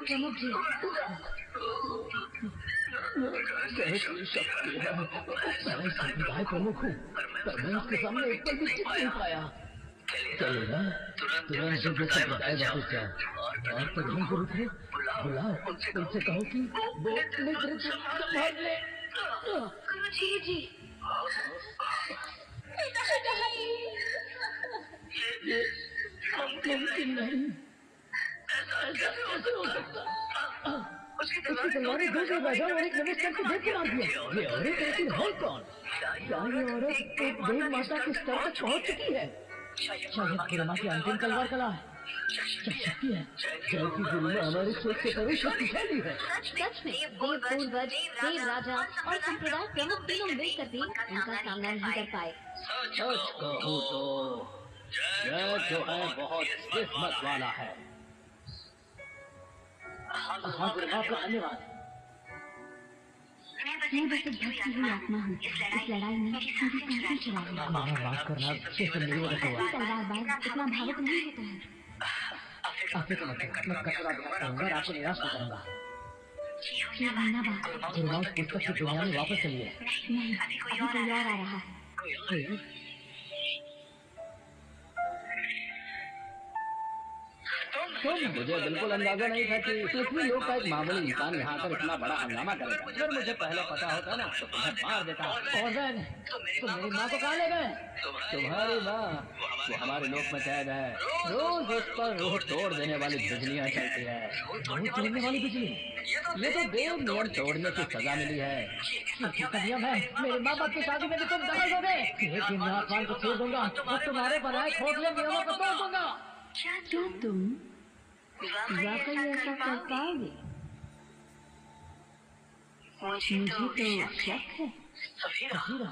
प्रमुख जी, कैसी शक्ति है? मैं संप्रदाय प्रमुख हूँ, पर मैं इसके सामने एक पल भी टिक नहीं पाया। चलो ना, तुरंत जब संप्रदाय वापस जाओ और प्रधान गुरु थे बुलाओ, उनसे कहो कि वो नेतृत्व संभाल ले। गुरु जी, ये मुमकिन नहीं। ऐसा कैसे हो सकता? उसकी तलवारें 2 राजाओं और एक नमस्कार को देख के मार दिया। ये औरत ऐसी है कौन? क्या ये औरत एक देव माता के स्तर तक पहुंच चुकी है? शायद गुरुमा की अंतिम तलवार कला है। क्या शक्ति है? जय की गुरुमा हमारी सोच से कभी शक्तिशाली है। सच में देव पूर्वज, देव राजा और संप्रदाय प्रमुख तीनों मिलकर भी उनका सामना नहीं कर पाए। सच कहूँ तो जय जो है बहुत किस्मत वाला है। हाँ गुरु आपका धन्यवाद। मैं बस एक भटकी हुई आत्मा हूँ। इस लड़ाई में मेरी सांसें चुरा ली। माफ करना, अच्छे से मेरी वजह से हुआ। तलवारबाज इतना भावुक नहीं होता है। आप फिक्र मत करो, मैं कचरा दिखाता हूँ और आपको निराश नहीं करूँगा। ये वरना बात गुरुमा उस पुस्तक की दुनिया में वापस चलिए। नहीं, अभी कोई और आ रहा है। मुझे बिल्कुल अंदाजा नहीं था कि पृथ्वी लोक का एक मामूली इंसान यहाँ आकर इतना बड़ा हंगामा करेगा। अगर मुझे पहले पता होता ना तो तुम्हें मार देता। और मैं तो मेरी माँ को कहाँ ले गए? तुम्हारी माँ वो हमारे लोक में कैद है। रोज उस पर रूह तोड़ देने वाली बिजलियाँ चलती है। रोज चलने वाली बिजली? ये तो देव नियम तोड़ने की सजा मिली है। नियम है। मेरे माँ बाप की शादी में भी तुम दखल दोगे। एक दिन मैं आसमान को छू दूंगा और तुम्हारे बनाए खोखले नियमों को तोड़ दूंगा। क्या तुम वाकई ऐसा कर पाओगे? मुझे तो शक है। सफीरा,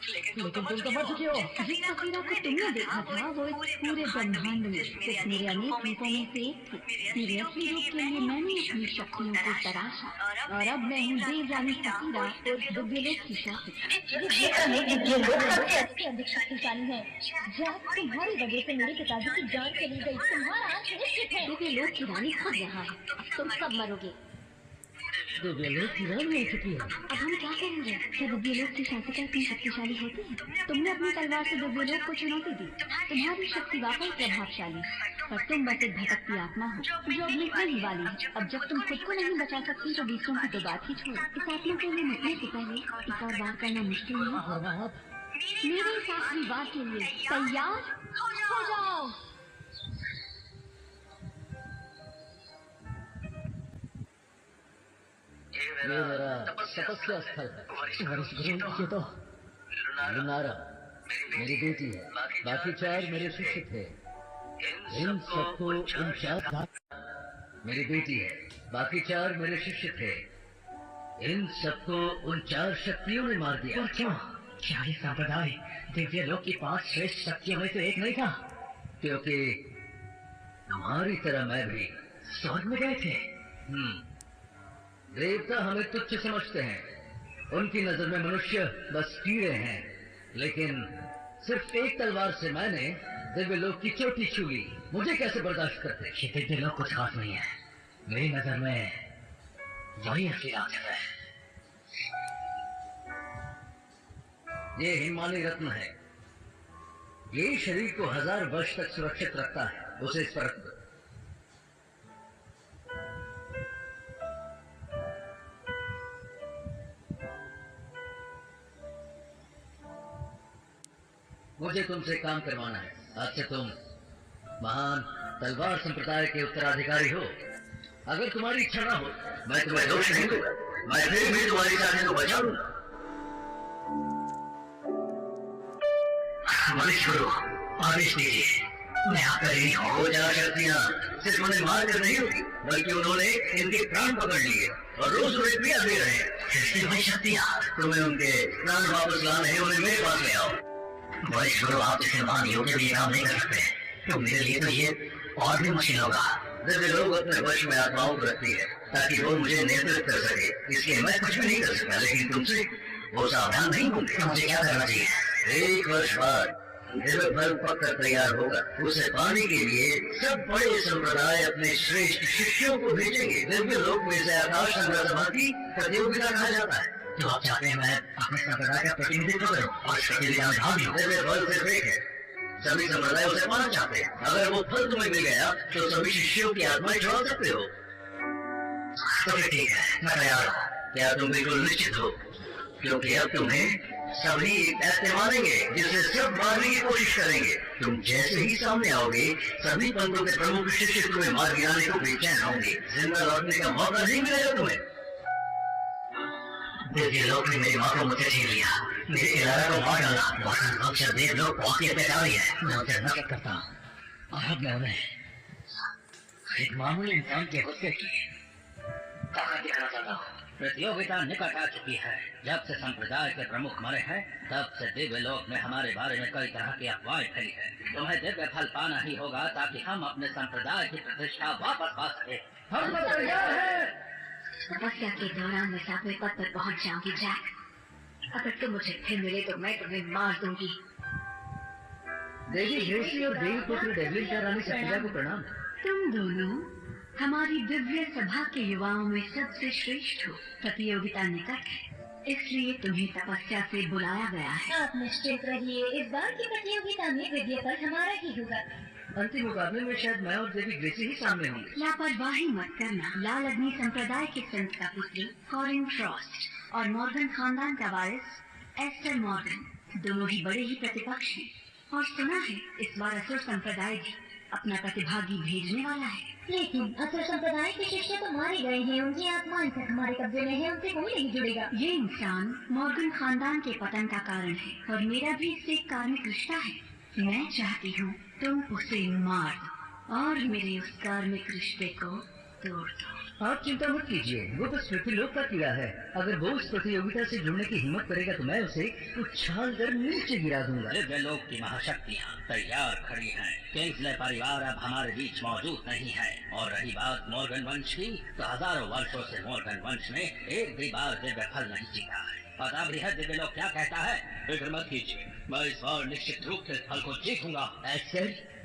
लेकिन तुम तो मर चुकी हो। जिस सफीरा को तुमने देखा था वो इस पूरे ब्रह्मांड में सिर्फ मेरे अनेक रूपों में से एक थी। मेरे असली रूप के लिए मैंने अपनी शक्तियों को तराशा और अब मैं हूँ देवरानी सफीरा और दिव्यलोक की शासक। अधिक शक्तिशाली है। जब तुम्हारी वजह से मेरे पिताजी की जान चली गई, तुम्हारा अंत निश्चित है। दिव्यलोक की रानी खुद यहाँ है। तुम सब मरोगे। दिव्यलोक की रानी हो चुकी है। अब हम क्या करेंगे? क्या दिव्यलोक की शासिका इतनी शक्तिशाली होती है? तुमने अपनी तलवार से दिव्यलोक को चुनौती दी। तुम्हारी शक्ति वाकई प्रभावशाली, पर तुम बस एक भटकती आत्मा हो जो अब निकलने ही वाली है। अब जब तुम खुद को नहीं बचा सकती तो दूसरों की तो बात ही छोड़ो। इस आत्मा के लिए मरने से पहले एक और बार करना मुश्किल नहीं है। मेरे इस आखिरी बार के लिए तैयार हो जाओ। ये मेरा तपस्या स्थल है। वर्ष गुरु, ये तो लुनारा मेरी बेटी है। बाकी 4 मेरे शिष्य थे। इन सबको 49 मेरी बेटी है। बाकी 4 मेरे शिष्य थे। इन सबको 49 शक्तियों ने मार दिया। और क्यों? क्या ये संप्रदाय दिव्यलोक की 5 श्रेष्ठ शक्तियों में से एक नहीं था? क्योंकि तुम्हारी तरह मैं भी स्वर्ग में गए थे। देवता हमें तुच्छ समझते हैं। उनकी नजर में मनुष्य बस कीड़े हैं। लेकिन सिर्फ एक तलवार से मैंने दिव्यलोक की चोटी छू ली। मुझे कैसे बर्दाश्त करते? ये दिव्यलोक कुछ खास नहीं है। मेरी नजर में वही असली राक्षस है। ये हिमालय रत्न है। ये शरीर को 1000 वर्ष तक सुरक्षित रखता है। उसे इस पर रख दो। मुझे तुमसे काम करवाना है। आज से तुम महान तलवार संप्रदाय के उत्तराधिकारी हो। अगर तुम्हारी इच्छा ना हो मैं तुम्हें दोष नहीं दूंगा। मैं फिर भी तुम्हारी शादी को बचा लूंगा। मनुष्य आदेश दीजिए। मैं आकर ही हो जा शक्तियाँ सिर्फ उन्हें मार कर नहीं होगी, बल्कि उन्होंने इनके प्राण पकड़ लिए और रोज उन्हें पीड़ा दे रहे हैं। शक्तियाँ तुम्हें उनके प्राण वापस लाने हैं। उन्हें मेरे पास ले आओ। वरिष्ठ गुरु, आप इसे महान योग्य भी काम नहीं कर सकते, तो मेरे लिए तो ये और भी मुश्किल होगा। दिव्य लोग अपने वश में आत्माओं को रखती है ताकि वो मुझे नियंत्रित कर सके। इसलिए मैं कुछ भी नहीं कर सकता, लेकिन तुमसे वो सावधान नहीं होंगे। तो मुझे क्या करना चाहिए? 1 वर्ष बाद दिव्य फल पककर तैयार होगा। उसे पाने के लिए सब बड़े संप्रदाय अपने श्रेष्ठ शिष्यों को भेजेंगे। दिव्य लोक में से आकाश संग्रह सभा की प्रतियोगिता कहा जाता है। तो आप चाहते हैं मैं अपने संप्रदाय का प्रतिनिधित्व करूं और इस प्रतियोगिता में भाग लूं? दिव्य फल सिर्फ एक है। सभी संप्रदाय उसे पाना चाहते हैं। अगर वो फल तुम्हें मिल गया तो सभी शिष्यों की आत्माएं छुड़ा सकते हो। तो फिर ठीक है, मैं तैयार हूँ। क्या तुम बिल्कुल निश्चित हो? क्योंकि अब तुम्हें सभी ऐसे मारेंगे जिसे सब मारने की कोशिश करेंगे। तुम जैसे ही सामने आओगे सभी पंथों के प्रमुख शिष्य तुम्हें मार गिराने को बेचैन होंगे। जिंदा लौटने का मौका नहीं मिलेगा तुम्हें। दिव्य लोक ने मेरी माँ को मुझसे छीन लिया, मेरे इलाका को मार डाला। वरना अक्षर देव लोग बहुत ही अत्याचारी है। मैं उनसे नफरत करता हूँ और अब मैं उन्हें एक मामूली इंसान के गुस्से की ताकत दिखाना चाहता हूँ। प्रतियोगिता निकट आ चुकी है। जब से संप्रदाय के प्रमुख मरे हैं, तब से दिव्य लोक में हमारे बारे में कई तरह की अफवाहें फैली है। तुम्हें दिव्य फल पाना ही होगा ताकि हम अपने संप्रदाय की प्रतिष्ठा वापस पा सके। हम सब तैयार हैं। तपस्या के दौरान मैं 7वें पद पर पहुंच जाऊंगी जैक। अगर तुम मुझे फिर मिले तो मैं तुम्हें मार दूंगी। देवी ग्रेसी और देवी पुत्र डेवलिन का रानी सत्या को प्रणाम। तुम दोनों हमारी दिव्य सभा के युवाओं में सबसे श्रेष्ठ हो। प्रतियोगिता निकट है, इसलिए तुम्हें तपस्या से बुलाया गया है। आप निश्चित रहिए, इस बार की प्रतियोगिता में विजय पर हमारा ही होगा। अंतिम मुकाबले में शायद मैं और देवी ग्रेसी ही सामने होंगे। लापरवाही मत करना। लाल अग्नि संप्रदाय के संत का पुत्र कॉरिन फ्रॉस्ट और मॉर्गन खानदान का वारिस एस्टर मॉर्गन दोनों ही बड़े ही प्रतिपक्ष हैं। और सुना है इस बार असुर संप्रदाय भी अपना प्रतिभागी भेजने वाला है। लेकिन असुर संप्रदाय के शिष्य तो मारे गए हैं, उनकी आत्माएं तक हमारे कब्जे में है, उनसे कोई नहीं जुड़ेगा। ये इंसान मॉर्गन खानदान के पतन का कारण है और मेरा भी इससे एक कार्मिक रिश्ता है। मैं चाहती हूँ तुम उसे मार दो और मेरे उस कार्मिक रिश्ते को तोड़ दो। आप चिंता मत कीजिए, वो तो स्मृतिलोक का कीड़ा है। अगर वो उस प्रतियोगिता से जुड़ने की हिम्मत करेगा तो मैं उसे उछाल कर नीचे गिरा दूंगा। दिव्य लोक की महाशक्तियाँ तैयार खड़ी हैं। किंग्सले परिवार अब हमारे बीच मौजूद नहीं है। और रही बात मॉर्गन वंश की, तो हजारों वर्षों से मॉर्गन वंश ने एक भी बार दिव्य फल नहीं जीता है। पता भी है दिव्य लोक क्या कहता है? फिक्र मत कीजिए, मैं इस बार निश्चित रूप से फल को जीतूंगा।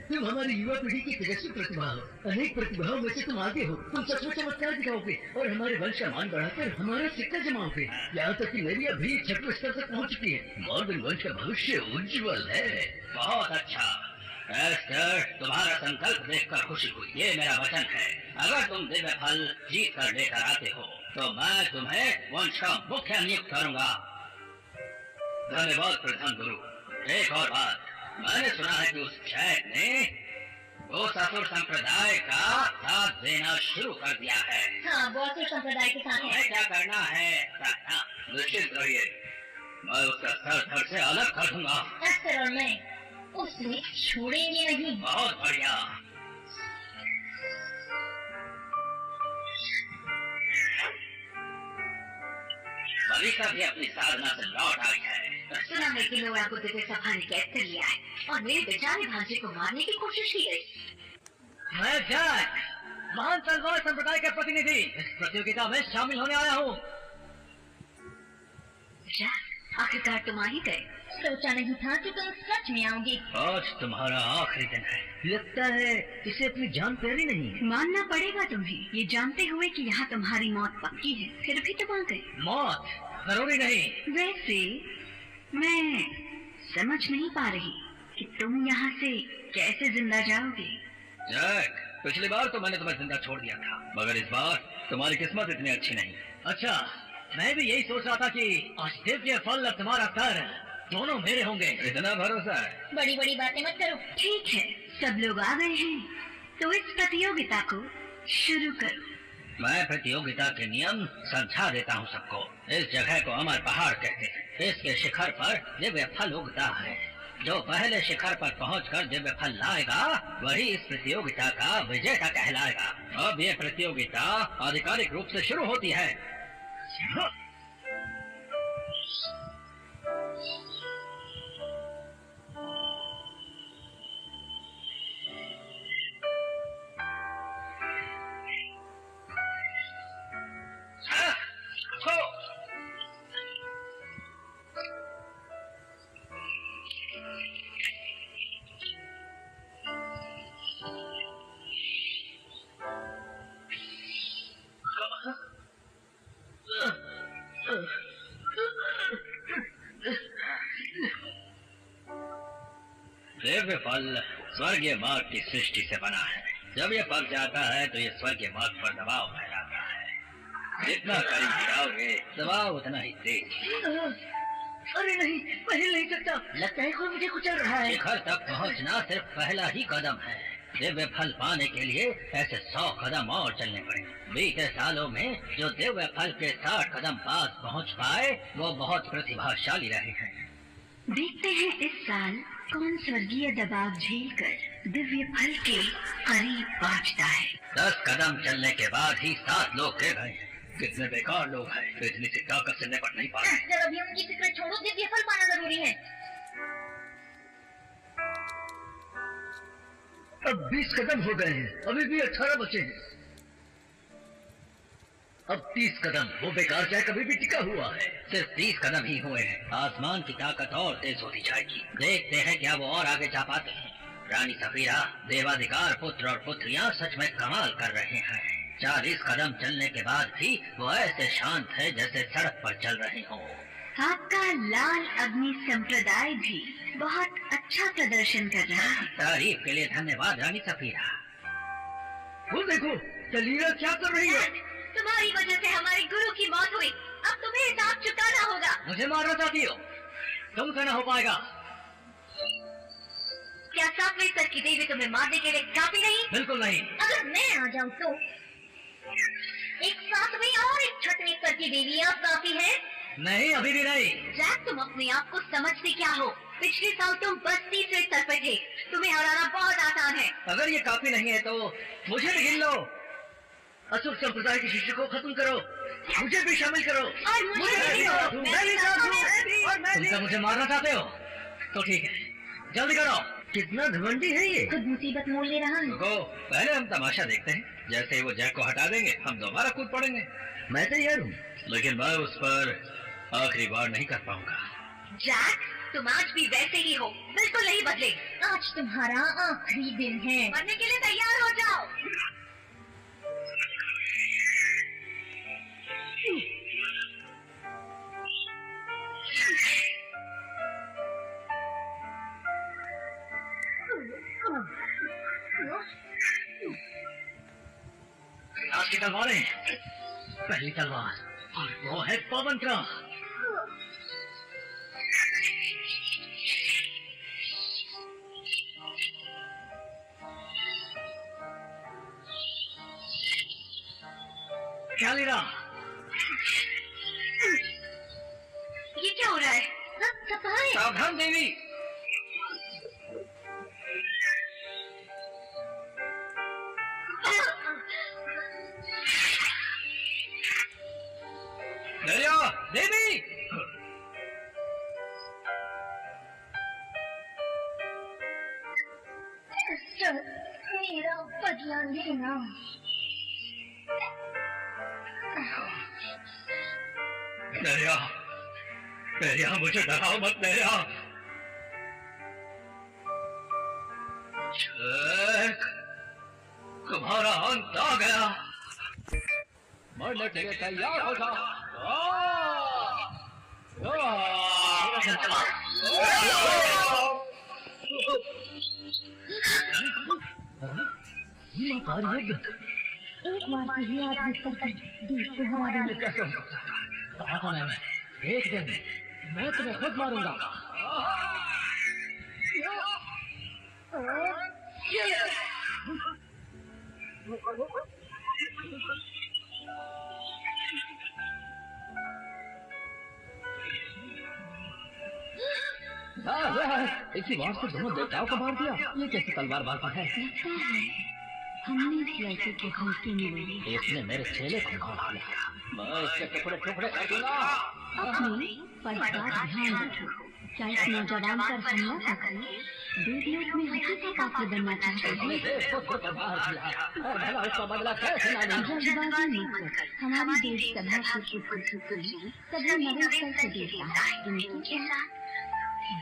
तुम हमारी युवा पीढ़ी की तेजस्वी प्रतिभा हो। अनेक प्रतिभाओं में से तुम आगे हो। तुम सचमुच चमत्कार दिखाओगे और हमारे वंश का मान बढ़ाकर हमारा सिक्का जमाओगे। यहाँ तक कि मेरी अभी 6वें स्तर तक पहुँच चुकी है। मॉर्गन वंश का भविष्य उज्जवल है। बहुत अच्छा एस्टर, तुम्हारा संकल्प देखकर खुशी हुई। ये मेरा वचन है, अगर तुम दिव्य फल जीत कर लेकर आते हो तो मैं तुम्हें वंश का मुख्य नियुक्त करूंगा। धन्यवाद प्रधान गुरु। एक और बात, मैंने सुना है कि उस जैक ने उस असुर संप्रदाय का साथ देना शुरू कर दिया है। हाँ, वो असुर संप्रदाय के साथ है। तुम्हें क्या करना है? निश्चित रहिए, मैं उसका सर धड़ से अलग कर दूंगा। एस्टर और मैं उसे छोड़ेंगे नहीं। बहुत बढ़िया। मलिका भी अपनी साधना से लौट आई है। सुना है कि नोरा को दिव्य सभा ने कैद कर लिया है और मेरे बेचारे भांजे को मारने की कोशिश की गई। मैं जैक, महान तलवार संप्रदाय का प्रतिनिधि, इस प्रतियोगिता में शामिल होने आया हूँ। आखिरकार तुम आ ही गए। सोचा नहीं था कि तुम सच में आओगे। आज तुम्हारा आखिरी दिन है। लगता है इसे अपनी जान प्यारी नहीं। मानना पड़ेगा तुम्हें, ये जानते हुए कि यहाँ तुम्हारी मौत पक्की है, फिर भी तुम आ गए। मौत जरूरी नहीं। वैसे मैं समझ नहीं पा रही कि तुम यहाँ से कैसे जिंदा जाओगे। जैक, पिछली बार तो मैंने तुम्हें जिंदा छोड़ दिया था, मगर इस बार तुम्हारी किस्मत इतनी अच्छी नहीं। अच्छा, मैं भी यही सोच रहा था कि आज दिव्य फल और तुम्हारा सर दोनों मेरे होंगे। इतना भरोसा है? बड़ी बड़ी बातें मत करो। ठीक है, सब लोग आ गए हैं तो इस प्रतियोगिता को शुरू करो। मैं प्रतियोगिता के नियम समझा देता हूँ सबको। इस जगह को अमर पहाड़ कहते हैं। इसके शिखर पर दिव्य फल उगता है। जो पहले शिखर पर पहुंचकर दिव्य फल लाएगा वही इस प्रतियोगिता का विजेता कहलाएगा। अब ये प्रतियोगिता आधिकारिक रूप से शुरू होती है। दिव्य फल स्वर्गीय मार्ग की सृष्टि से बना है। जब ये पक जाता है तो ये स्वर्गीय मार्ग पर दबाव फैलाता है। जितना करीब गिराओगे दबाव उतना ही तेज। अरे नहीं, मैं हिल नहीं सकता। लगता है कोई मुझे कुचल रहा है। शिखर तक पहुंचना सिर्फ पहला ही कदम है। दिव्य फल पाने के लिए ऐसे 100 कदम और चलने पड़े। बीते सालों में जो दिव्य फल के 60 कदम पास पहुंच पाए वो बहुत प्रतिभाशाली रहे हैं। देखते हैं इस साल कौन स्वर्गीय दबाव झेलकर दिव्य फल के करीब पहुंचता है। 10 कदम चलने के बाद ही 7 लोग गिर गए हैं। कितने बेकार लोग हैं तो इतनी सी ताकत से निपट नहीं पा रहे। जरा भी उनकी फिक्र छोड़ो, दिव्य फल पाना जरूरी है। अब 20 कदम हो गए हैं, अभी भी 18 बचे हैं। अब 30 कदम, वो बेकार चाय कभी भी टिका हुआ है। सिर्फ 30 कदम ही हुए हैं, आसमान की ताकत और तेज होती जाएगी। देखते हैं क्या वो और आगे जा पाते हैं। रानी सफीरा, देवाधिकार पुत्र और पुत्रियां सच में कमाल कर रहे हैं। 40 कदम चलने के बाद भी वो ऐसे शांत है जैसे सड़क पर चल रहे हों। आपका लाल अग्नि संप्रदाय भी बहुत अच्छा प्रदर्शन कर रहा है। तारीफ के लिए धन्यवाद रानी सफीरा। वो देखो, तलीरा क्या कर रही है? तुम्हारी वजह से हमारे गुरु की मौत हुई, अब तुम्हें हिसाब चुकाना होगा। मुझे मारना चाहती हो? तुमसे न हो पाएगा। क्या 7वें स्तर की देवी तुम्हें मारने के लिए काफी नहीं? बिल्कुल नहीं। अगर मैं आ जाऊं तो एक 7वीं और एक 6वीं स्तर की देवी आप काफी है? नहीं, अभी भी नहीं। जैक, तुम अपने आप को समझते क्या हो? पिछले साल तुम बस 30वें स्तर पर थे, तुम्हें हराना बहुत आसान है। अगर ये काफी नहीं है तो मुझे भी गिन लो। असुर संप्रदाय की शिष्य को खत्म करो, मुझे भी शामिल करो। और मुझे भी करो। मैं भी साथ हूँ। और मैं तुम सब मुझे मारना चाहते हो तो ठीक है, जल्दी करो। कितना घमंडी है ये। खुद मुसीबत मोल ले रहा है। रुको, पहले हम तमाशा देखते हैं। जैसे ही वो जैक को हटा देंगे हम दोबारा कूद पड़ेंगे। मैं तैयार हूँ। लेकिन मैं उस पर आखिरी बार नहीं कर पाऊंगा। जैक, तुम आज भी वैसे ही हो, बिल्कुल नहीं बदले। आज तुम्हारा आखिरी दिन है। मरने के लिए तैयार हो जाओ। आज की तलवारें, पहली तलवार वो है पवन का। क्या ले रहा? ये क्या हो रहा है? सावधान देवी। दरिया देवी, मेरा बदला लेना। दरिया, दरिया मुझे डराओ मत दरिया। जैक, तुम्हारा अंत आ गया। मरने के लिए तैयार हो जाओ। एक बार के लिए आदमी करके देश को हरा देना। कहा था मैंने, एक दिन मैं तुम्हें खुद मारूंगा। एक ही वार से दोनों देवताओं को मार दिया। ये कैसी तलवार बाजी है? लगता है हमने इस लड़के को हल्के में ले लिया। इसने मेरे चेले को मार दिया। मैं इसके टुकड़े टुकड़े कर दूंगा। अपने पर बात ध्यान रखो। क्या इस नौजवान पर हमला करके देवलोक में हंसी का पात्र बनना चाहते इसने हैं? देश को खुद पर मार दिया। मैं भला उसका बदला कैसे ना लूं? जल्दबाजी मत कर। हमारी देश सभा की पुत्री सभी नवे स्तर के देवता हैं। इनके साथ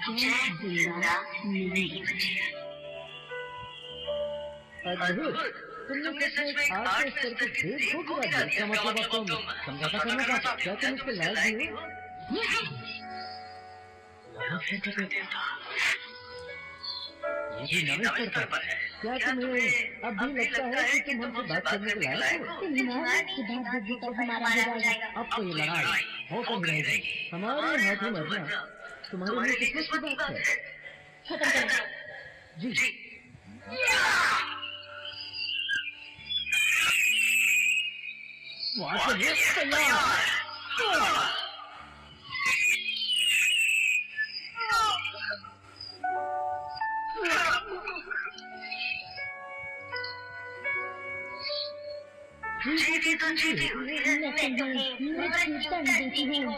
जय जिंदा नहीं बचे। अद्भुत, तुमने सच में 8 स्तर के भेद को गिरा दिया। इसका मतलब अब तुम समझौता करना चाहते हो? क्या तुम इसके लायक भी हो? ये नवे स्तर पर है। क्या तुम्हें अब भी लगता है कि तुम हमसे बात करने के लायक हो? हमारा हो जाएगा। अब तो ये लड़ाई हो तो नहीं रहेगी। हमारे हाथों मरना तुम्हारे लिए किस्मत की बात है। खत्म करो। जी, वहाँ से ये तैयार। जी जीती तो जीती हुई है, मैं कहीं मृत्यु डरती हूँ।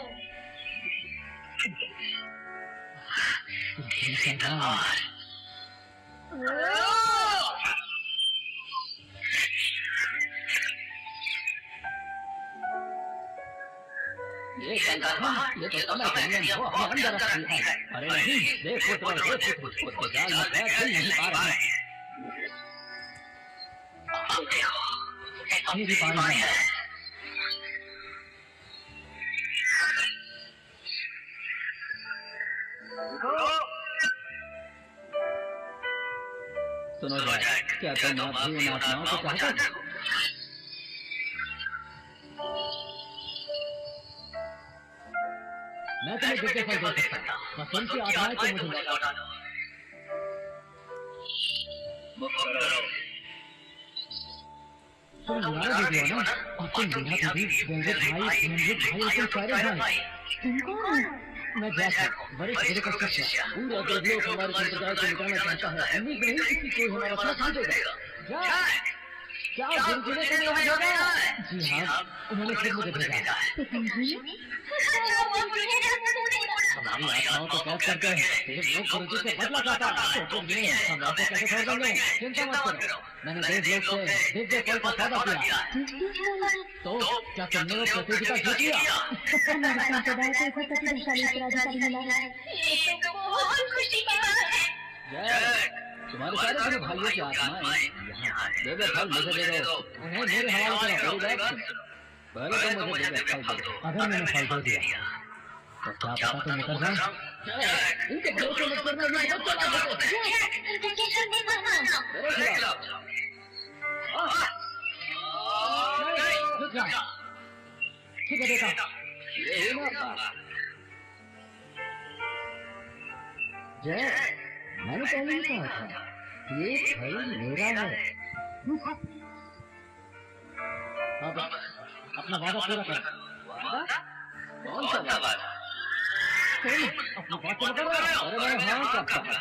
ये तो समय के नियम को अपने अंदर रखती है। अरे नहीं, देख पुत्र, उसको जाल में कैद कर नहीं पा रहा है। ये भी पा रहा है। सुनो जैक, क्या तुम अभी इन आत्माओं को चाहते हो? मैं तुम्हें दिव्य फल दे सकता हूँ, बस उनकी आत्माएं को मुझे लौटा दो। तुम यार भी हो ना, और तुम बिना भी गंजित भाई, तुम सारे भाई। तुम कौन? मैं जैक, वरिष्ठ गुरु का शिष्य, पूरा देवलोक हमारे संप्रदाय को मिटाना चाहता है। उम्मीद नहीं किसी कोई हमारा साथ समझेगा। क्या गुरु जी ने तुम्हें यहाँ भेजा? जी हाँ, उन्होंने खुद मुझे भेजा। हमारी आत्माओं को कैद करके देवलोक गुरु जी से बदला चाहता है। तो तुम हम ऐसे कैसे छोड़ देंगे? चिंता मत करो, मैंने देवलोक से दिव्य फल का सौदा किया। तो क्या तुमने वो प्रतियोगिता जीत लिया? हमारे संप्रदाय को एक प्रतिभाशाली उत्तराधिकारी मिला है। ये तो बहुत खुशी की बात है। जैक, तुम्हारे सारे गुरु भाइयों की आत्माएं यहाँ दिव्य फल मुझे दे दो। उन्हें मेरे हवाले करो। मेरी बात सुनो, पहले तो मुझे दिव्य फल दो। अगर मैंने फल दे दिया तो क्या पता तुम निकल जाओ। इनके भरोसे मत करना, ये बहुत चला देते। इनके चलने माना। ठीक है बेटा, ये ना जय, मैंने पहले ही कहा था ये फल मेरा है। अब अपना वादा पूरा कर। वादा? कौन सा वादा? अपनी बात तो कर रहा हूँ। अरे मैं हाँ करता था,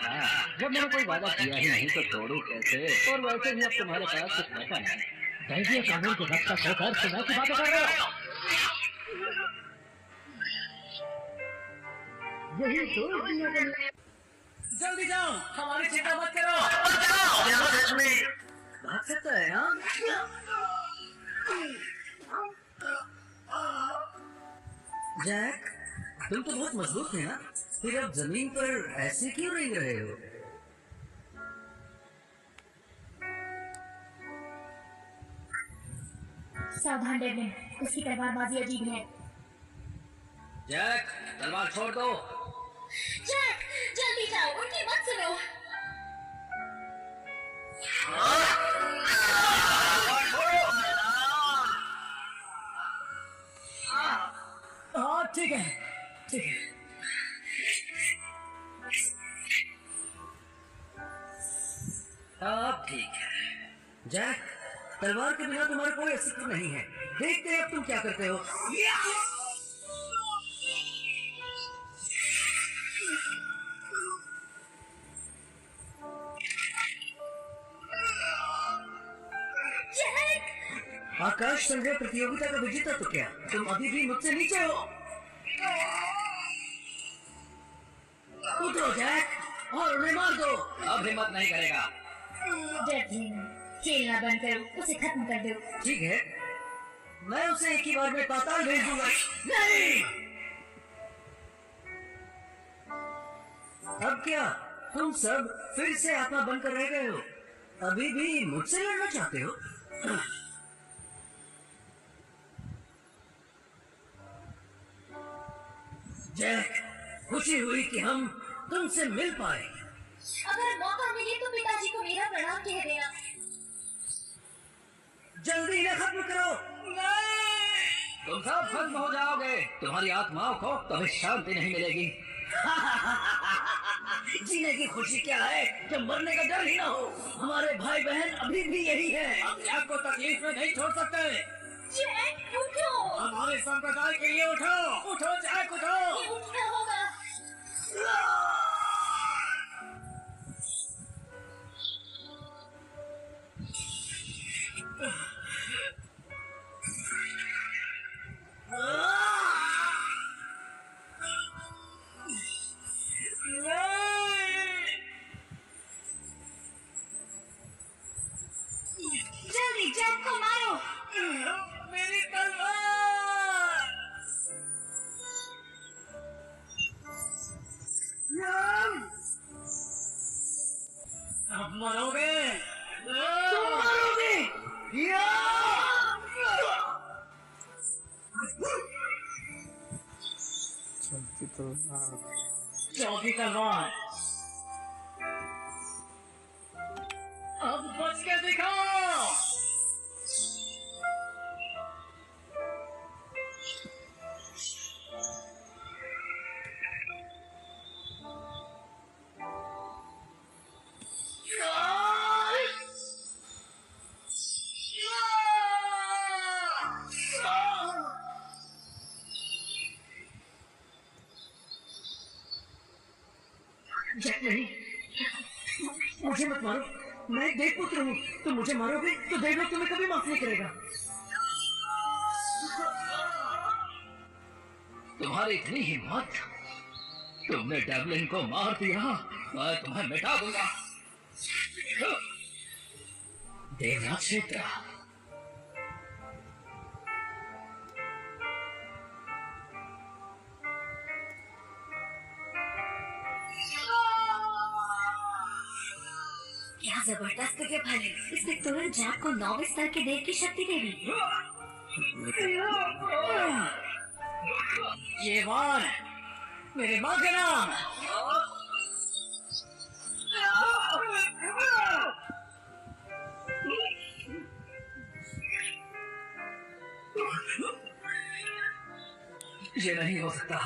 जब मैंने कोई वादा किया ही नहीं तो तोड़ू कैसे? और वैसे भी अब तुम्हारे पास कुछ बचा नहीं। दैवीय कानून की रक्षा होकर तुम ऐसी बातें कर रहे हो। यही तो जल्दी जाओ, हमारी चिंता मत करो। भाग सकता है हाँ? जैक, तुम तो बहुत मजबूत थे ना, फिर अब जमीन पर ऐसे क्यों रेंग रहे हो? सावधान डेवलिन, उसकी तलवारबाजी अजीब है। जैक, तलवार छोड़ दो। जैक, जल्दी जाओ, उनकी मत सुनो। हाँ ठीक है, ठीक है। अब ठीक है। जैक, तलवार के बिना तुम्हारा कोई अस्तित्व नहीं है। देखते हैं अब तुम क्या करते हो। आकाश संग्रह प्रतियोगिता का विजेता तो क्या तुम अभी भी मुझसे नीचे हो? उठो जैक और उन्हें मार दो। अब हिम्मत नहीं करेगा। डेवलिन, खेलना बंद करो, उसे खत्म कर दो। ठीक है, मैं उसे एक ही बार में पाताल भेज दूंगा। नहीं, अब क्या तुम सब फिर से आत्मा बनकर रह गए हो? अभी भी मुझसे लड़ना चाहते हो? जैक, खुशी हुई कि हम तुमसे मिल पाए। अगर मौका मिले तो पिताजी को मेरा प्रणाम कह देना। जल्दी इन्हें खत्म करो। तुम सब खत्म हो जाओगे। तुम्हारी आत्माओं को कभी शांति नहीं मिलेगी। जीने की खुशी क्या है जब मरने का डर ही ना हो। हमारे भाई बहन अभी भी यही है। हम जैक को तकलीफ में नहीं छोड़ सकते। जैक, उठो। हमारे संप्रदाय के लिए उठो। उठो जैक, उठो। ये उठना होगा। चलती तलवार। चौथी तलवार। अब बच के दिखाओ। जब नहीं, मुझे मत मारो, मैं एक देवपुत्र हूँ। तुम मुझे मारोगे तो देवलोक तुम्हें कभी माफ नहीं करेगा। तुम्हारी इतनी हिम्मत, तुमने डेवलिन को मार दिया, मैं तुम्हें मिटा दूंगा। देवराज क्षेत्र। क्या जबरदस्त के भाई, इसने तुरंत जैक को 9वें स्तर के देव की शक्ति दे दी। ये वार मेरे माँ के नाम। ये नहीं हो सकता।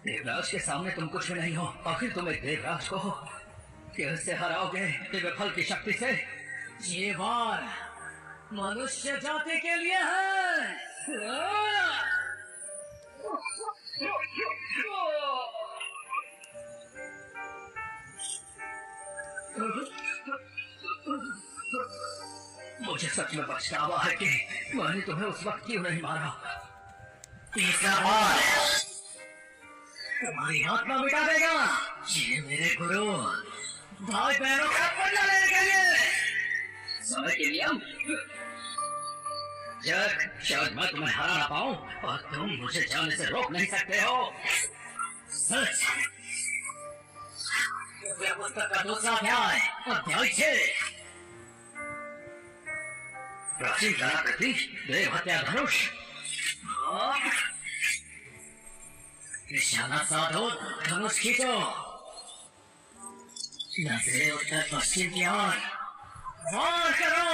देवराज के सामने तुम कुछ भी नहीं हो, आखिर तुम एक देवराज को कैसे हराओगे दिव्य फल की शक्ति से? ये वार मनुष्य जाति के लिए है। मुझे सच में पछतावा है कि मैंने तुम्हें उस वक्त क्यों नहीं मारा। तीसरा वार तुम्हारी आत्मा मिटा देगा। ये मेरे गुरु भाई बहनों का पल्ला लेने के लिए। समय के लिए जग शायद मैं तुम्हें हरा ना पाऊं और तुम मुझे जाने से रोक नहीं सकते हो। सच। दिव्य पुस्तक का दूसरा अध्याय, अध्याय 6। प्राचीन कलाकृति देव हत्या धनुष। निशाना साधो, धनुष खींचो। नजरें उत्तर पश्चिम की ओर वार करो।